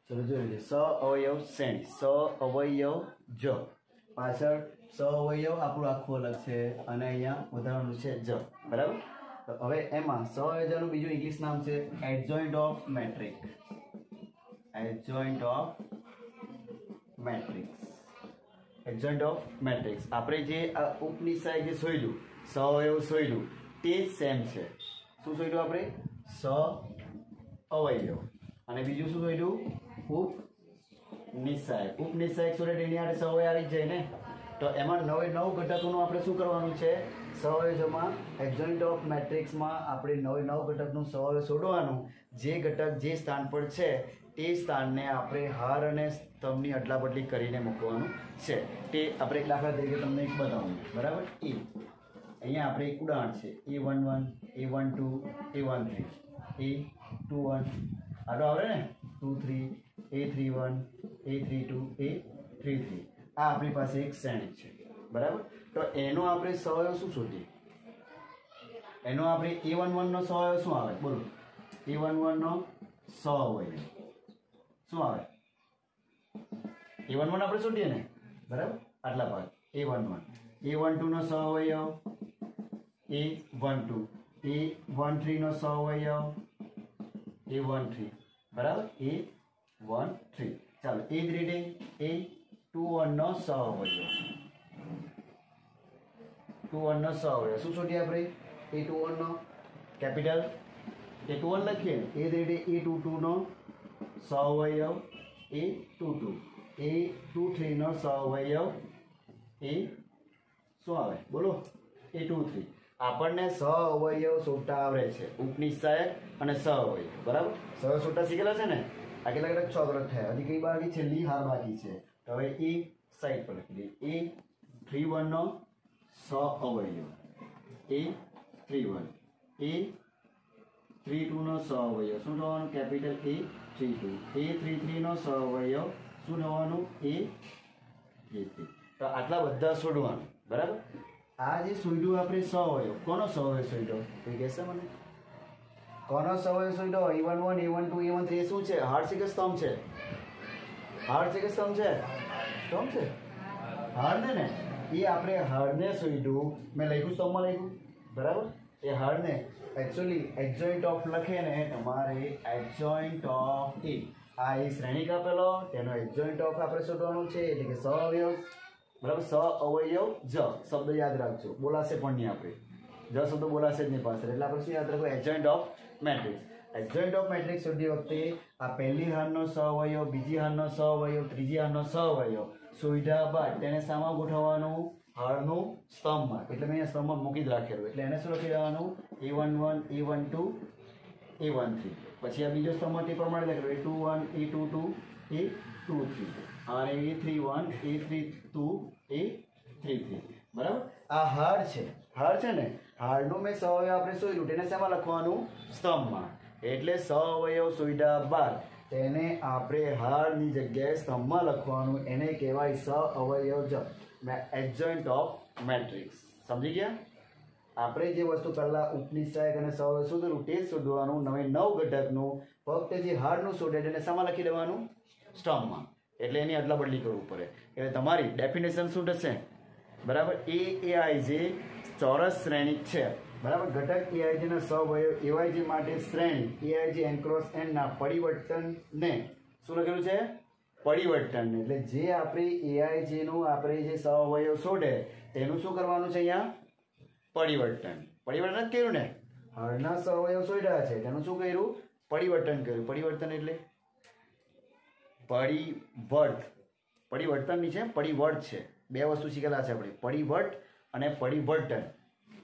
ચલો જોઈએ સ અવયવ શ્રેણી સ અવયવ જ પાછળ સ અવયવ આપણું આખું અલગ છે અને અહીંયા ઉદાહરણ છે જ બરાબર. તો હવે એમાં સ અવયવનું બીજું ઇંગ્લિશ નામ છે adjoint of matrix. Adjoint of matrix. Adjoint of matrix આપણે જે આ ઉપનિષાય જે શોધ્યું સ અવયવ શોધ્યું તે જ સેમ છે. શું શોધ્યું આપણે? સ અવયવ. અને બીજું શું શોધ્યું? ઉપનિષાય. ઉપનિષાય શોધે એની આડે સ અવયવ આવી જાય ને. તો એમાં 9 ઘટકોનું આપણે શું કરવાનું છે? સ અવયવમાં એડજોઇન્ટ ઓફ મેટ્રિક્સમાં આપણે 9 ઘટકનું સ અવયવ શોધવાનું. જે ઘટક જે સ્થાન પર છે તે સ્થાનને આપણે હાર અને સ્તંભની અદલા બદલી કરીને મૂકવાનું છે. તે આપણે એક દાખલા તરીકે તમને એક બતાવું બરાબર. અહીંયા આપણે એક ઉદાહરણ છે A11 A12 A13 A21 આટલો આવડે ને 23 A31 A32 A33 આ આપણી પાસે એક શ્રેણી છે બરાબર. તો એનો આપણે સ અવયવ શું શોધીએ? એનો આપણે A11 નો સ અવયવ શું આવે બોલો? A11 નો સ અવયવ શું આવે? A11 આપણે શોધીએ ને બરાબર. આટલા ભાગ A11 A12 નો સ અવયવ A12 A13 નો સ અવયવ A13 બરાબર A13. ચાલો એ જ રીતે A21 નો સ અવયવ. 21 નો સ અવયવ શું શોધીએ આપણે? A21 નો કેપિટલ A21 લખીએ ને એ જ રીતે A22 નો સ અવયવ A22 A23 નો સ અવયવ A શું આવે બોલો? A23. આપણને સ અવયવ શોધતા આવડે છે ઉપનિષાય અને સ અવયવ બરાબર. સ અવયવ શોધતા શીખેલા છે ને. આ કેટલા ઘટક 6 ઘટક થયા. હજી કઈ બાકી? છેલ્લી હાર બાકી છે. તો હવે એ સાઈડ પર લખી દઈએ. A31 નો સ અવયવ A31 A32 નો સ અવયવ શું થવાનું? કેપિટલ A32 A33 નો સ અવયવ શું થવાનું? A33. તો આટલા બધા શોધવાનું બરાબર. આ જે શોધ્યું આપણે સ અવયવ કોનો સ અવયવ શોધ્યો કોઈ કહેશે મને? કોનો સ અવયવ શોધ્યો? A11 A12 A13 એ શું છે? હાર છે કે સ્તંભ છે? હાર છે કે સ્તંભ છે? સ્તંભ છે. હારને ને એ આપણે હારને શોધ્યું. મેં લખ્યું સ્તંભમાં લખ્યું બરાબર. એ હારને એકચ્યુઅલી એડજોઇન્ટ ઓફ લખે ને તમારે એડજોઇન્ટ ઓફ એ આ એ શ્રેણિક આપેલો તેનો એડજોઇન્ટ ઓફ આપણે શોધવાનું છે એટલે કે સ અવયવ બરાબર. સ અવયવ જ શબ્દ યાદ રાખજો. બોલાશે પણ નહીં આપણે. જ શબ્દ બોલાશે જ નહીં પાછળ. એટલે આપણે શું યાદ રાખવું? Adjoint of matrix. Adjoint of matrix શોધતી વખતે આ પહેલી હારનો સ અવયવ બીજી હારનો સ અવયવ ત્રીજી હારનો સ અવયવ શોધ્યા બાદ તેને સામા ગોઠવવાનું? હારનું સ્તંભમાં. એટલે મેં અહીંયા સ્તંભમાં મૂકી જ રાખેલું. એટલે એને શું લખી દેવાનું? A11 A12 A13. પછી આ બીજો સ્તંભમાં તે પ્રમાણે લખેલું A21 A22 A23 અને A31 A32 A33 બરાબર. આ હાર છે. હાર છે ને. હારનું મેં સ અવયવ આપણે શોધ્યું તેને શેમાં લખવાનું? સ્તંભમાં. એટલે સ અવયવ શોધ્યા બાદ તેને આપણે હારની જગ્યાએ સ્તંભમાં લખવાનું. એને કહેવાય સ અવયવ જ એડજોઇન્ટ ઓફ મેટ્રિક્સ. સમજી ગયા? આપણે જે વસ્તુ પહેલા ઉપનિષાયક અને સ અવયવ શોધેલું તે જ શોધવાનું. 9 ઘટકનું ફક્ત જે હારનું શોધે તેને શેમાં લખી દેવાનું? સ્તંભમાં. એટલે એની અદલા બદલી કરવું પડે. એટલે તમારી ડેફિનેશન શું થશે બરાબર? AIJ ચોરસ શ્રેણિક છે બરાબર. ઘટક AIJ ના સવયવ AIJ માટે શ્રેણી AIJ n ક્રોસ n ના પરિવર્તનને શું લખેલું છે? પરિવર્તન. એટલે જે આપણે AIJ નું આપણે જે સવયવ શોધે તેનું શું કરવાનું છે? અહીંયા પરિવર્તન. પરિવર્તન જ કર્યું ને. હારના સવયવ શોધ્યા છે તેનું શું કર્યું? પરિવર્તન કર્યું. પરિવર્તન એટલે પરિવર્ત. પરિવર્તનની છે પરિવર્ત છે. બે વસ્તુ શીખેલા છે આપણે પરિવર્ત અને પરિવર્તન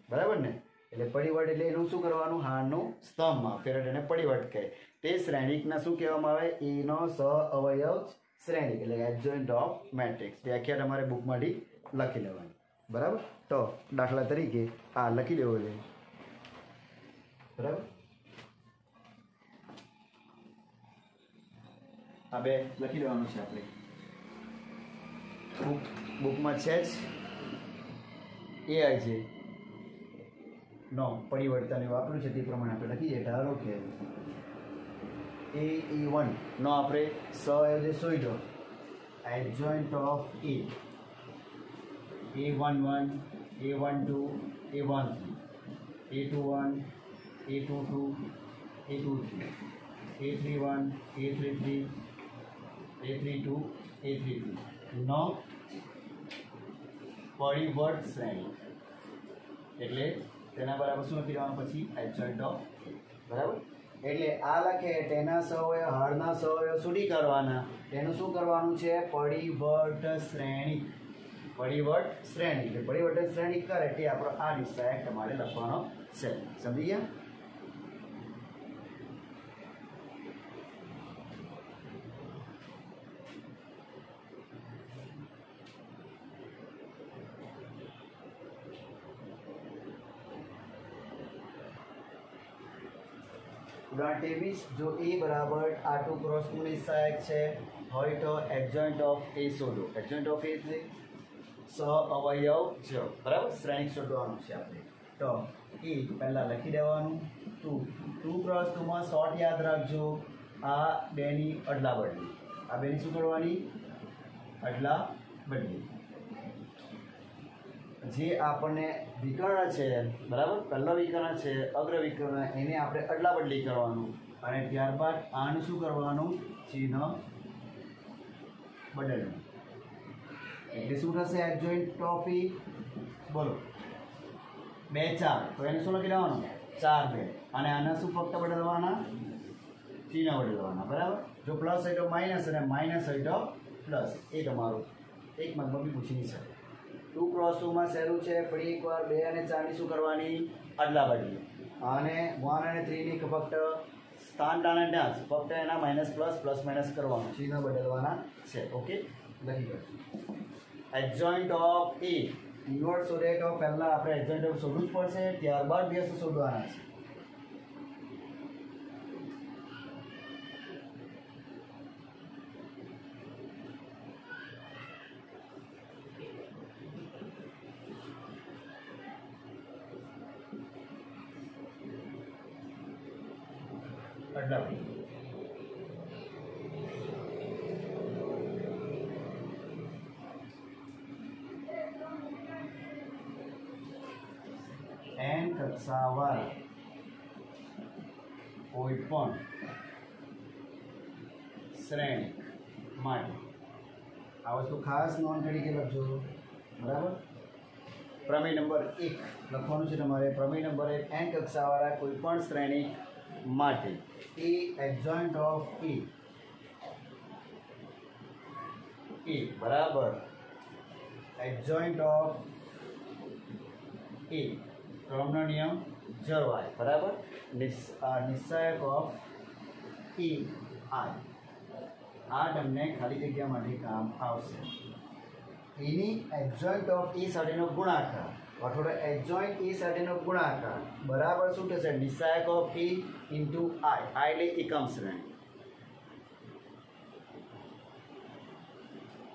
બરાબર ને. એટલે પરિવર્ત એટલે એનું શું કરવાનું? હારનું સ્તંભમાં ફેરત એને પરિવર્ત કહે. તે શ્રેણિકના શું કહેવામાં આવે? એનો સ અવયવ શ્રેણિક એટલે એડજોઇન્ટ ઓફ મેટ્રિક્સ. વ્યાખ્યા તમારે બુકમાંથી લખી લેવાની બરાબર. તો દાખલા તરીકે આ લખી દેવો જોઈએ બરાબર. આ બે લખી દેવાનું છે આપણે. બુકમાં છે જ AIJ નો પરિવર્તન એવું આપ્યું છે તે પ્રમાણે આપણે લખીએ. ધારો કે એ E1 નો આપણે સહઅવયવ જે શોધ્યો adjoint of A11 A12 A13 A21 A22 A23 A31 A33 A32 A33 નો પરિવર્ત શ્રેણી એટલે તેના બરાબર શું લખી દેવાનું પછી એડજોઇન્ટ ઓફ બરાબર એટલે આ લખે તેના સહઅવયવ હળના સહઅવયવ શોધી કાઢવાના તેનું શું કરવાનું છે પરિવર્ત શ્રેણી એટલે પરિવર્ત શ્રેણી કરે તે આપણો આ નિશ્ચયક તમારે લખવાનો છે સમજી ગયા उदाहरण 23 जो ए बराबर R2 क्रॉस टू निश्चायक છે હોય તો એડજોઇન્ટ ઓફ એ શોધો એડજોઇન્ટ ઓફ એ એટલે સહઅવયવ છે બરાબર શ્રેણિક શોધવાનું છે આપણે તો એ પહેલા લખી દેવાનું 2 क्रॉस 2 માં શોર્ટ યાદ રાખજો આ બેની અદલા બદલી આ બેની શું કરવાની અદલા બદલી જે આપણને વિકર્ણ છે બરાબર પહેલો વિકર્ણ છે અગ્ર વિકર્ણ એને આપણે અદલા બદલી કરવાનું અને ત્યારબાદ આનું શું કરવાનું ચિહ્ન બદલવું એટલે શું થશે એડજોઇન્ટ ઓફ ઈ બોલો 2 4 તો એને શું લખી દેવાનું 4 2 અને આના શું ફક્ત બદલવાના ચિહ્ન બદલવાના બરાબર જો પ્લસ હોય તો માઇનસ અને માઇનસ હોય તો પ્લસ એ તમારું એક માર્કમાં બી પૂછી નહીં શકે 2 क्रॉस 2 માં શરૂ છે ફરી એકવાર 2 અને 4 ની શું કરવાની અદલા બદલી અને 1 અને 3 ની ફક્ત સ્થાન દાન ત્યાં ફક્ત એના માઇનસ પ્લસ પ્લસ માઇનસ કરવાનું ચિહ્ન બદલવાના છે ઓકે લખી દો એડજોઇન્ટ ઓફ એ ઇન્વર્સ શોધે તો પહેલા આપણે એડજોઇન્ટ ઓફ શોધવું જ પડશે ત્યારબાદ બે શોધવાના છે અદલા એન કક્ષાવાળા કોઈ પણ શ્રેણી માટે આ વસ્તુ ખાસ નોંધ તરીકે લખજો બરાબર પ્રમેય નંબર 1 લખવાનું છે તમારે પ્રમેય નંબર 1 એન કક્ષાવાળા કોઈ પણ શ્રેણી માટે એ એડજોઇન્ટ ઓફ એ બરાબર એડજોઇન્ટ ઓફ એ ક્રમનો નિયમ જળવાય બરાબર નિશ્ચાયક ઓફ ઈ આઈ આ તમને ખાલી જગ્યા માટે કામ આવશે એની એડજોઇન્ટ ઓફ ઈ સાથેનો ગુણાકાર અથવા એડજોઇન્ટ ઈ સાથેનો ગુણાકાર બરાબર શું થશે નિશ્ચાયક ઓફ ઈ ઇન્ટુ આઈ આઈ એટલે એકમ શ્રેણી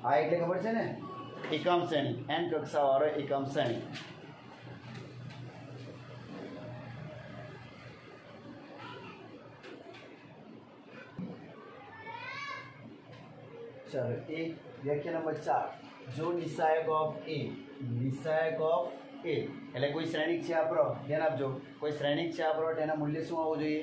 આઈ એટલે ખબર છે ને એકમ શ્રેણી એન કક્ષાવાળો એકમ શ્રેણી चलो एक व्याख्या नंबर 4 जो निश्चायक ऑफ ए એટલે કોઈ શ્રેણિક છે આપણો ધ્યાન આપજો કોઈ શ્રેણિક છે આપણો તેના મૂલ્ય શું આવવું જોઈએ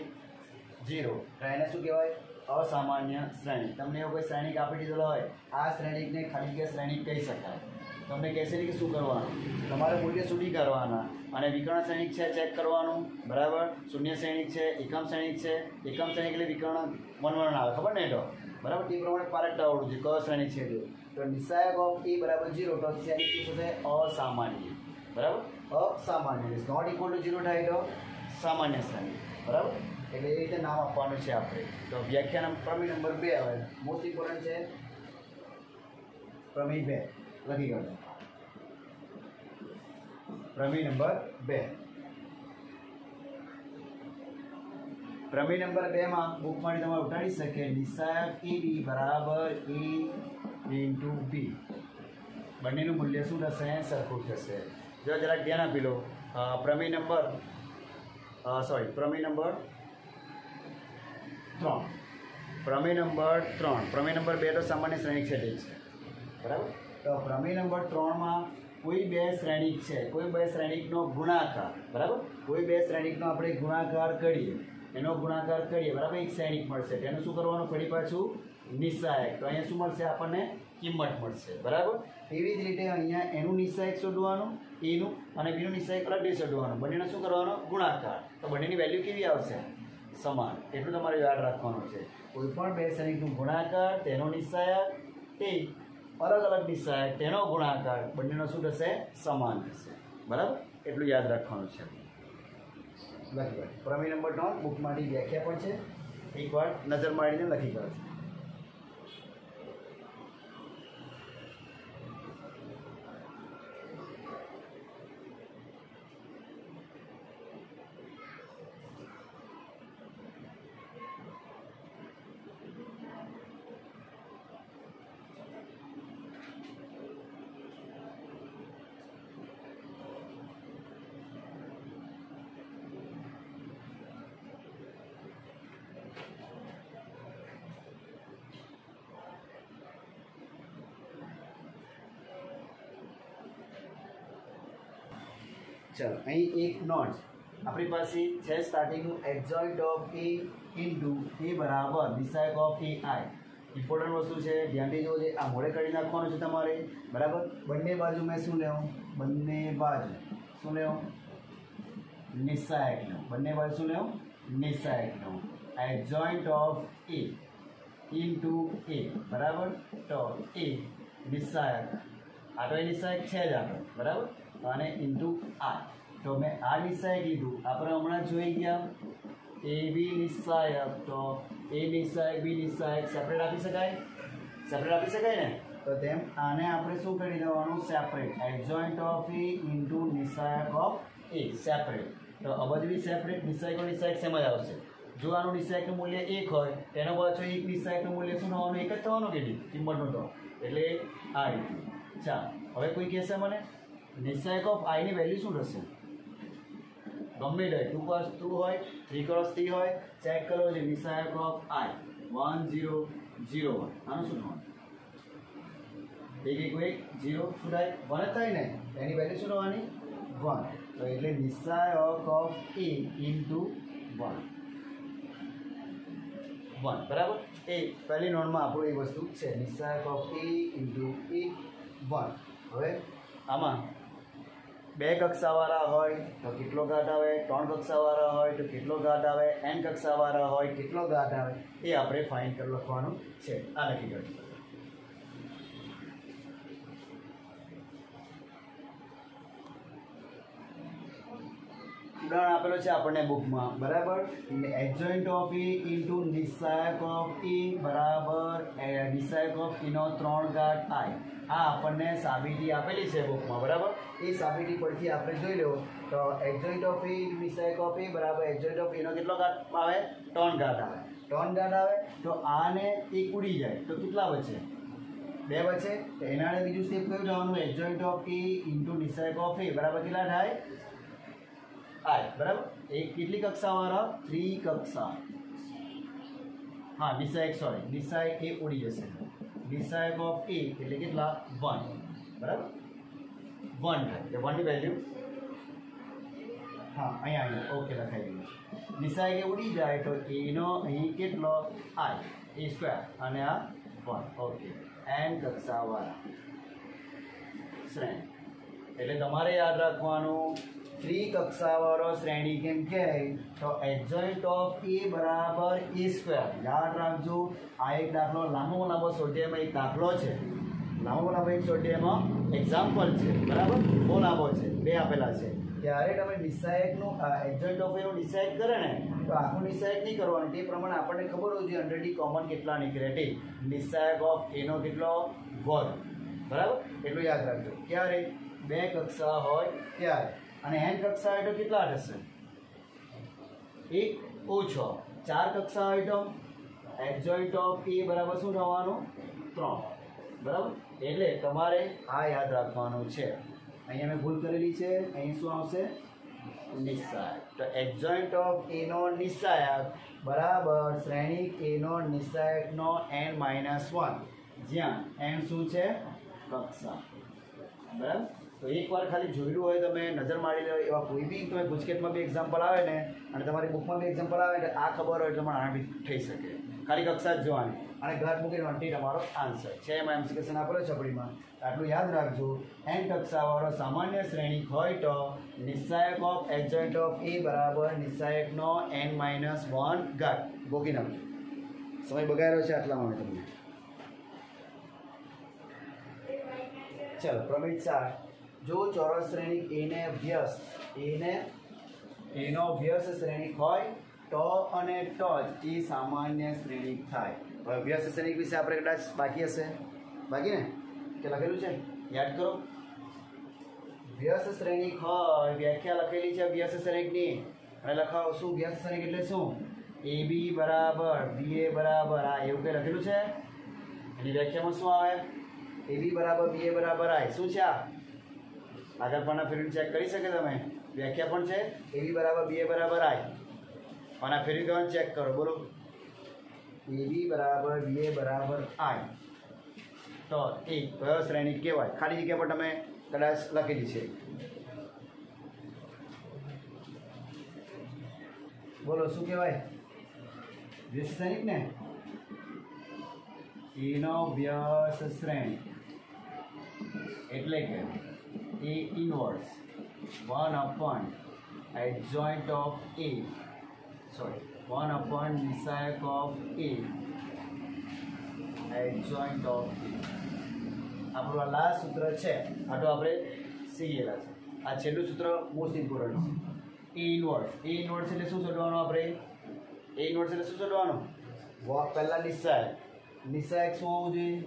0 તો એને શું કહેવાય અસામાન્ય શ્રેણિક તમને એવું કોઈ શ્રેણિક આપી દીધેલો હોય આ શ્રેણિકને ખાલી જગ્યા શ્રેણિક કહી શકાય તમને કહેશે કે શું કરવાનું તમારે મૂલ્ય શોધી કાઢવાના અને વિકર્ણ શ્રેણિક છે ચેક કરવાનું બરાબર શૂન્ય શ્રેણિક છે એકમ શ્રેણિક છે એકમ શ્રેણિક એટલે વિકર્ણ વનવર્ણ આવે ખબર ને તો બરાબર તે પ્રમાણે પારખતા આવડવું છે કયો શ્રેણિક છે તો નિશ્ચાયક ઓફ એ બરાબર 0 તો શ્રેણિક શું થશે અસામાન્ય બરાબર અસામાન્ય ઇઝ નોટ ઇક્વલ ટુ 0 થાય તો સામાન્ય શ્રેણી બરાબર એટલે એ રીતે નામ આપવાનું છે આપણે તો વ્યાખ્યાના પ્રમેય નંબર 2 આવે મોસ્ટ ઇમ્પોર્ટન્ટ છે પ્રમેય 2 લખી કાઢો પ્રમેય નંબર 2 પ્રમેય નંબર 2 માં બુકમાંથી તમારે ઉતારી શકે નિશ્ચાયક એ બરાબર એ ઇન્ટુ બી બંનેનું મૂલ્ય શું થશે સરખું થશે જો જરાક ધ્યાન આપી લો પ્રમેય નંબર 3 પ્રમેય નંબર 3. પ્રમેય નંબર 2 તો સામાન્ય શ્રેણિક છે ઠીક છે બરાબર. તો પ્રમેય નંબર 3માં કોઈ બે શ્રેણિક છે, કોઈ બે શ્રેણિકનો ગુણાકાર બરાબર, કોઈ બે શ્રેણિકનો આપણે ગુણાકાર કરીએ, એનો ગુણાકાર કરીએ બરાબર, એક શ્રેણિક મળશે. તેનું શું કરવાનું? ફરી પાછું નિસ્સહાયક. તો અહીંયા શું મળશે આપણને? કિંમત મળશે બરાબર. એવી જ રીતે અહીંયા એનું નિસ્સહાયક શોધવાનું, એનું અને બીનું નિસ્સહાયક અલગથી શોધવાનું. બંનેનો શું કરવાનો? ગુણાકાર. તો બંનેની વેલ્યુ કેવી આવશે? સમાન. એટલું તમારે યાદ રાખવાનું છે. કોઈ પણ બે શ્રેણિકનું ગુણાકાર, તેનો નિસ્સહાયક, તે અલગ અલગ નિસ્સહાયક, તેનો ગુણાકાર, બંનેનો શું થશે? સમાન થશે બરાબર. એટલું યાદ રાખવાનું છે. લખી પ્રમેય નંબર 3 બુકમાંથી વ્યાખ્યા પણ છે, એકવાર નજર મારીને લખી કાઢો. ચાલો અહીં એક નોટ આપણી પાસે છે સ્ટાર્ટિંગનું એડજોઇન્ટ ઓફ એ ઇન્ટુ એ બરાબર નિસ્સહાયક ઓફ એ આઈ. ઇમ્પોર્ટન્ટ વસ્તુ છે, ધ્યાનથી જોજો. આ મોડે કરી નાખવાનું છે તમારે બરાબર. બંને બાજુ મેં શું લેવું? બંને બાજુ શું લેવું? નિસ્સહાયક લેવું. બંને બાજુ શું લેવું? નિસ્સહાયક લેવું. એડજોઇન્ટ ઓફ એ ઇન્ટુ એ બરાબર. તો એ નિસ્સહાયક, આ તો એ નિસ્સહાયક છે જ આપણે બરાબર, અને ઇન્ટુ આર. તો મેં આ નિસ્સહાયક લીધું, આપણે હમણાં જોઈ ગયા એ બી નિસ્સહાયક. તો એ નિસ્સહાયક બી નિસ્સહાયક સેપરેટ આપી શકાય? સેપરેટ આપી શકાય ને? તો તેમ આને આપણે શું કરી દેવાનું? Separate. Adjoint of A into નિસ્સહાયક ઓફ એ સેપરેટ. તો આ બધું બી સેપરેટ. નિસ્સહાયક નિસ્સહાયક સેમ જ આવશે. જો આનું નિસ્સહાયકનું મૂલ્ય 1 હોય, તેનો પાછો એક નિસ્સહાયકનું મૂલ્ય શું થવાનું? 1 જ થવાનું કે નહીં? કિંમતનું તો એટલે આ રીતે. ચાલો હવે કોઈ કહેશે મને નિસ્સહાયક ઓફ આઈની વેલ્યુ શું થશે? ગમે તે 2 હોય, 3 હોય, ચેક કરો છે. નિસ્સહાયક ઓફ આઈ 1001. આનું શું થવાનું? 1 0 શું થાય? 1 જ થાય ને? એની વેલ્યુ શું થવાની? 1. તો એટલે નિસ્સહાયક ઓફ એ ઇન્ટુ 1 બરાબર. એ પહેલી નોંધમાં આપણું એ વસ્તુ છે, નિસ્સહાયક ઓફ એ ઇન્ટુ એ 1. હવે આમાં 2 કક્ષાવાળા હોય તો કેટલો ઘાત આવે? 3 કક્ષાવાળા હોય તો કેટલો ઘાત આવે? n કક્ષાવાળા હોય કેટલો ઘાત આવે? એ આપણે ફાઇન્ડ કરી લખવાનું છે. આ લખી કાઢીએ. ઉદાહરણ આપેલો છે આપણને બુકમાં બરાબર. એડજોઇન્ટ ઓફ એ ઇન્ટુ નિસ્સહાયક ઓફ એ બરાબર નિસ્સહાયક ઓફ એનો 3 ઘાત આઈ. આ આપણને સાબિતી આપેલી છે બુકમાં બરાબર. એ સાબિતી પરથી આપણે જોઈ લેવો. તો adjoint of A નિસ્સહાયક of A બરાબર એડજોઇન્ટ ઓફ એનો કેટલો ઘાત આવે? 3 ઘાત આવે. 3 ઘાત આવે તો આને 1 ઉડી જાય તો કેટલા બચે? 2 બચે. તો એના બીજું સ્ટેપ કયું જવાનું? એડજોઇન્ટ ઓફ એ ઇન્ટુ નિસ્સહાયક ઓફ એ બરાબર કેટલા થાય? આઈ બરાબર. એક કેટલી કક્ષાવાળા? 3 કક્ષા. હા નિસ્સહાયક એ ઉડી જશે. નિસ્સહાયક ઓફ એ એટલે કેટલા? 1 બરાબર. 1 થાય. 1 ની વેલ્યુ હા અહીંયા ઓકે લખાઈ ગયું. નિસ્સહાયક એ ઉડી જાય તો એનો અહીં કેટલો? આઈ એ સ્ક્વેર અને આ 1 ઓકે. n કક્ષાવાળા શ્રેણી એટલે તમારે યાદ રાખવાનું 3 કક્ષાવાળો શ્રેણી કેમ કહે તો એડજોઇન્ટ ઓફ એ બરાબર એ સ્ક્વેર. યાદ રાખજો. આ એક દાખલો લાંબો સ્વાધ્યાયમાં એક દાખલો છે. લાંબો એક સ્વાધ્યાયમાં એક્ઝામ્પલ છે બરાબર. બહુ લાંબો છે, 2 આપેલા છે. ત્યારે તમે નિસ્સહાયકનું એડજોઇન્ટ ઓફ એનું ડિસાઇડ કરે ને તો આખું નિસ્સહાયક નહીં કરવાનું. તે પ્રમાણે આપણને ખબર હોવી જોઈએ 100 કોમન કેટલા નીકળે તે. નિસ્સહાયક ઓફ એનો કેટલો? વર્ગ બરાબર. એટલું યાદ રાખજો. ક્યારે? 2 કક્ષા હોય ત્યારે. અને n કક્ષા હોય તો કેટલા થશે? 1 ઓછો. 4 કક્ષા હોય તો એડજોઇન્ટ ઓફ એ બરાબર શું થવાનું? 3 બરાબર. એટલે તમારે આ યાદ રાખવાનું છે. અહીંયા મેં ભૂલ કરેલી છે. અહીં શું આવશે? નિસ્સાયક. તો એડજોઇન્ટ ઓફ એ નો નિસ્સાયક બરાબર શ્રેણિક એ નો નિસ્સાયકનો n-1, જ્યાં n શું છે? કક્ષા. બરાબર. તો એકવાર ખાલી જોયેલું હોય તમે નજર મારી લો, એવા કોઈ બી તમે ગુજકેટમાં બી એક્ઝામ્પલ આવે ને અને તમારી બુકમાં બી એક્ઝામ્પલ આવે ને આ ખબર હોય એટલે મને આના બી થઈ શકે. ખાલી કક્ષા જ જોવાની અને ઘર મૂકીને વંટી તમારો આન્સર છે. એમાં એમસીક્વેશન આપેલો છપડીમાં, આટલું યાદ રાખજો. n કક્ષાવાળો સામાન્ય શ્રેણિક હોય તો નિસ્સાયક ઓફ એડજોઇન્ટ ઓફ એ બરાબર નિસ્સાયકનો n-1 ઘાત. ગોખી નાખજો. સમય બગાડ્યો છે આટલા માટે તમને. ચાલો પ્રમિત શાહ, જો ચોરસ શ્રેણિક એને એનો વ્યસ્ત શ્રેણિક હોય તો અને તો જ એ સામાન્ય શ્રેણિક થાય. હવે વ્યસ્ત શ્રેણિક વિશે આપણે કદાચ બાકી હશે, બાકી ને કે લખેલું છે? યાદ કરો. વ્યસ્ત શ્રેણિક હોય, વ્યાખ્યા લખેલી છે વ્યસ્ત શ્રેણિકની, અને લખાવો શું વ્યસ્ત શ્રેણિક એટલે શું? AB બરાબર BA બરાબર આ એવું કંઈ લખેલું છે? એની વ્યાખ્યામાં શું આવે? AB બરાબર BA બરાબર આ શું છે? આ આગળ પણ ફેરવી ચેક કરી શકે તમે. વ્યાખ્યા પણ છે AB બરાબર BA બરાબર I. અને ફેરવી કરવાનું ચેક કરો. બોલો. AB બરાબર BA બરાબર I તો એ કયો શ્રેણિક કહેવાય? ખાલી જગ્યા પર તમે કદાચ લખેલી છે. બોલો શું કહેવાય? વ્યસ્ત શ્રેણિક ને? એનો વ્યસ્ત શ્રેણિક એટલે કે A inverse 1 upon adjoint of A, sorry 1 upon નિસ્સાયક of A adjoint of A. આપણું આ લાસ્ટ સૂત્ર છે, આ તો આપણે શીખેલા છે. આ છેલ્લું સૂત્ર મોસ્ટ ઇમ્પોર્ટન્ટ છે. A inverse એટલે શું શોધવાનું આપણે? A inverse એટલે શું શોધવાનું? પહેલા નિસ્સાયક શું હોવું જોઈએ?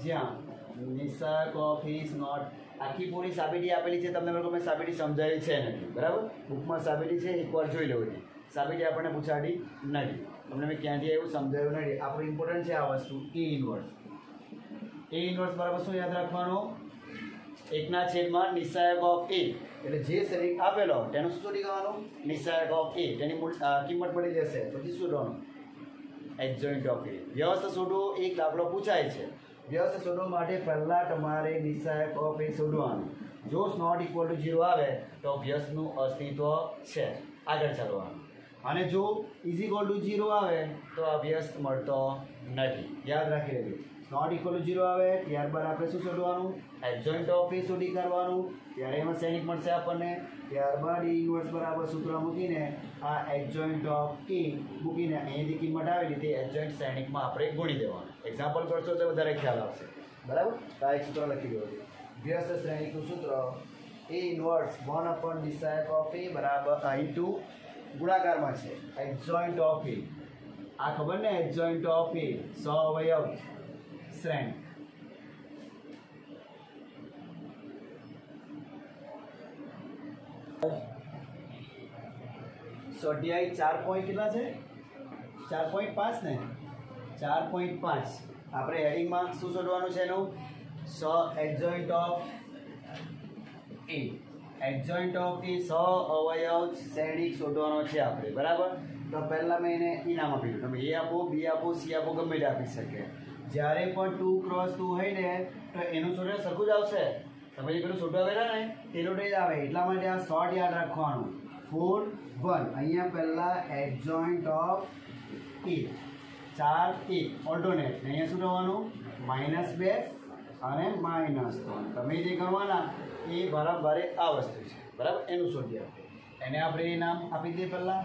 જ્યાં નિસ્સાયક ઓફ ઇઝ નોટ. આખી પૂરી સાબિતી આપેલી છે તમને, મેં સાબિતી સમજાવી છે નથી, બરાબર? બુકમાં સાબિતી છે, એકવાર જોઈ લેવું. સાબિતી આપણને પૂછાડી નથી, તમને મેં ક્યાંથી એવું સમજાવ્યું નથી. આપણું ઇમ્પોર્ટન્ટ છે આ વસ્તુ. A ઇન્વર્સ બરાબર શું યાદ રાખવાનું? 1/, નિસ્સાયક ઓફ A એટલે જે શ્રેણિક આપેલો તેનું શું શોધી કાઢવાનું? નિસ્સાયક ઓફ A. તેની કિંમત મળી જશે. પછી શું શોધવાનું? Adjoint of A. વ્યસ્ત શોધવું એક દાખલો પૂછાય છે. વ્યસ્ત શોધવા માટે પહેલાં તમારે નિસ્સાયક ઓફ A શોધવાનું. જો નોટ ઇક્વલ ટુ 0 આવે તો વ્યસ્તનું અસ્તિત્વ છે. આગળ ચાલવાનું. અને જો ઇઝ ઇક્વલ ટુ 0 આવે તો આ વ્યસ્ત મળતો નથી. યાદ રાખી લેજો. નોટ ઇક્વલ ટુ 0 આવે ત્યારબાદ આપણે શું શોધવાનું? એડજોઇન્ટ ઓફ A શોધી કાઢવાનું. ત્યારે એમાં શ્રેણિક મળશે આપણને. ત્યારબાદ A ઇન્વર્સ બરાબર સૂત્ર મૂકીને આ એડજોઇન્ટ ઓફ A મૂકીને અહીંયાથી કિંમત આવેલી તે એડજોઇન્ટ શ્રેણિકમાં આપણે ગુણી દેવાનું. એક્ઝામ્પલ કરશો તો વધારે ખ્યાલ આવશે, બરાબર? તો આ એક સૂત્ર લખી દો. વ્યસ્ત શ્રેણિકનું સૂત્ર A ઇન્વર્સ 1 upon નિસ્સાયક ઓફ A બરાબર ઇન્ટુ ગુણાકારમાં છે એડજોઇન્ટ ઓફ A. આ ખબર ને? એડજોઇન્ટ ઓફ A સહઅવયવ શ્રેણિક. સ્વાધ્યાય 4 પોઈન્ટ કેટલા છે? 4.5 ને? 4.5 આપણે હેડિંગમાં શું શોધવાનું છે એનું? Adjoint of A. Adjoint of A સહઅવયવ શ્રેણિક શોધવાનો છે આપણે, બરાબર? તો પહેલાં મેં એને E નામ આપ્યું. તમે A આપો, B આપો, C આપો, ગમે તે આપી શકે. જ્યારે પણ 2x2 હોય ને તો એનું સોલ્યુશન સરખું જ આવશે. તમે જે પેલું શોધવા બેઠા ને તેનું જ આવે. એટલા માટે આ શોર્ટ યાદ રાખવાનું. 4 1 અહીંયા પહેલા એડજોઇન્ટ ઓફ A 4 1 ઓલ્ટરનેટ. અહીંયા શું થવાનું? -2 અને -3. તમે જે કરવાના એ બરાબર આ વસ્તુ છે, બરાબર? એનું શોધીએ. એને આપણે એ નામ આપી દઈએ પહેલાં.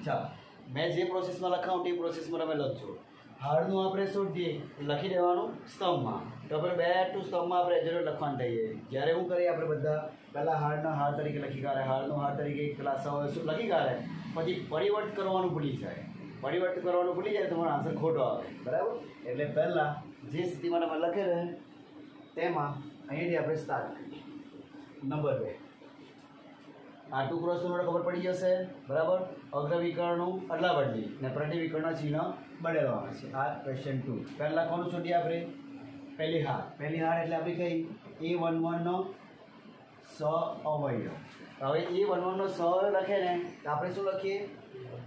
ચાલો મેં જે પ્રોસેસમાં લખાવું તે પ્રોસેસમાં તમે લખજો. હાર્ડનું આપણે શોધીએ લખી દેવાનું સ્તંભમાં. તો આપણે 2 સ્તંભમાં આપણે એજરો લખવાનું થઈએ. જ્યારે શું કરીએ આપણે બધા પહેલાં હાર્ડના હાર તરીકે લખી કાઢે, હાર્ડનું હાર તરીકે પેલા શું લખી કાઢે, પછી પરિવર્ત કરવાનું ભૂલી જાય. પરિવર્ત કરવાનું ભૂલી જાય તમારો આન્સર ખોટો આવે, બરાબર? એટલે પહેલાં જે સ્થિતિમાં તમે લખેલું તેમાં અહીંયાથી આપણે સ્ટાર્ટ કરીએ. નંબર 2 આ 2x2 ખબર પડી જશે, બરાબર? અગ્રવિકરણનું અદલાબદલી અને પ્રતિવિકરણના ચિહ્ન બદલવાનું છે. આ ક્વેશ્ચન 2. પહેલાં કોનું શોધીએ આપણે? પહેલી હાર એટલે આપણી કઈ? A11 નો સહઅવયવ. હવે A11 નો સ લખે ને તો આપણે શું લખીએ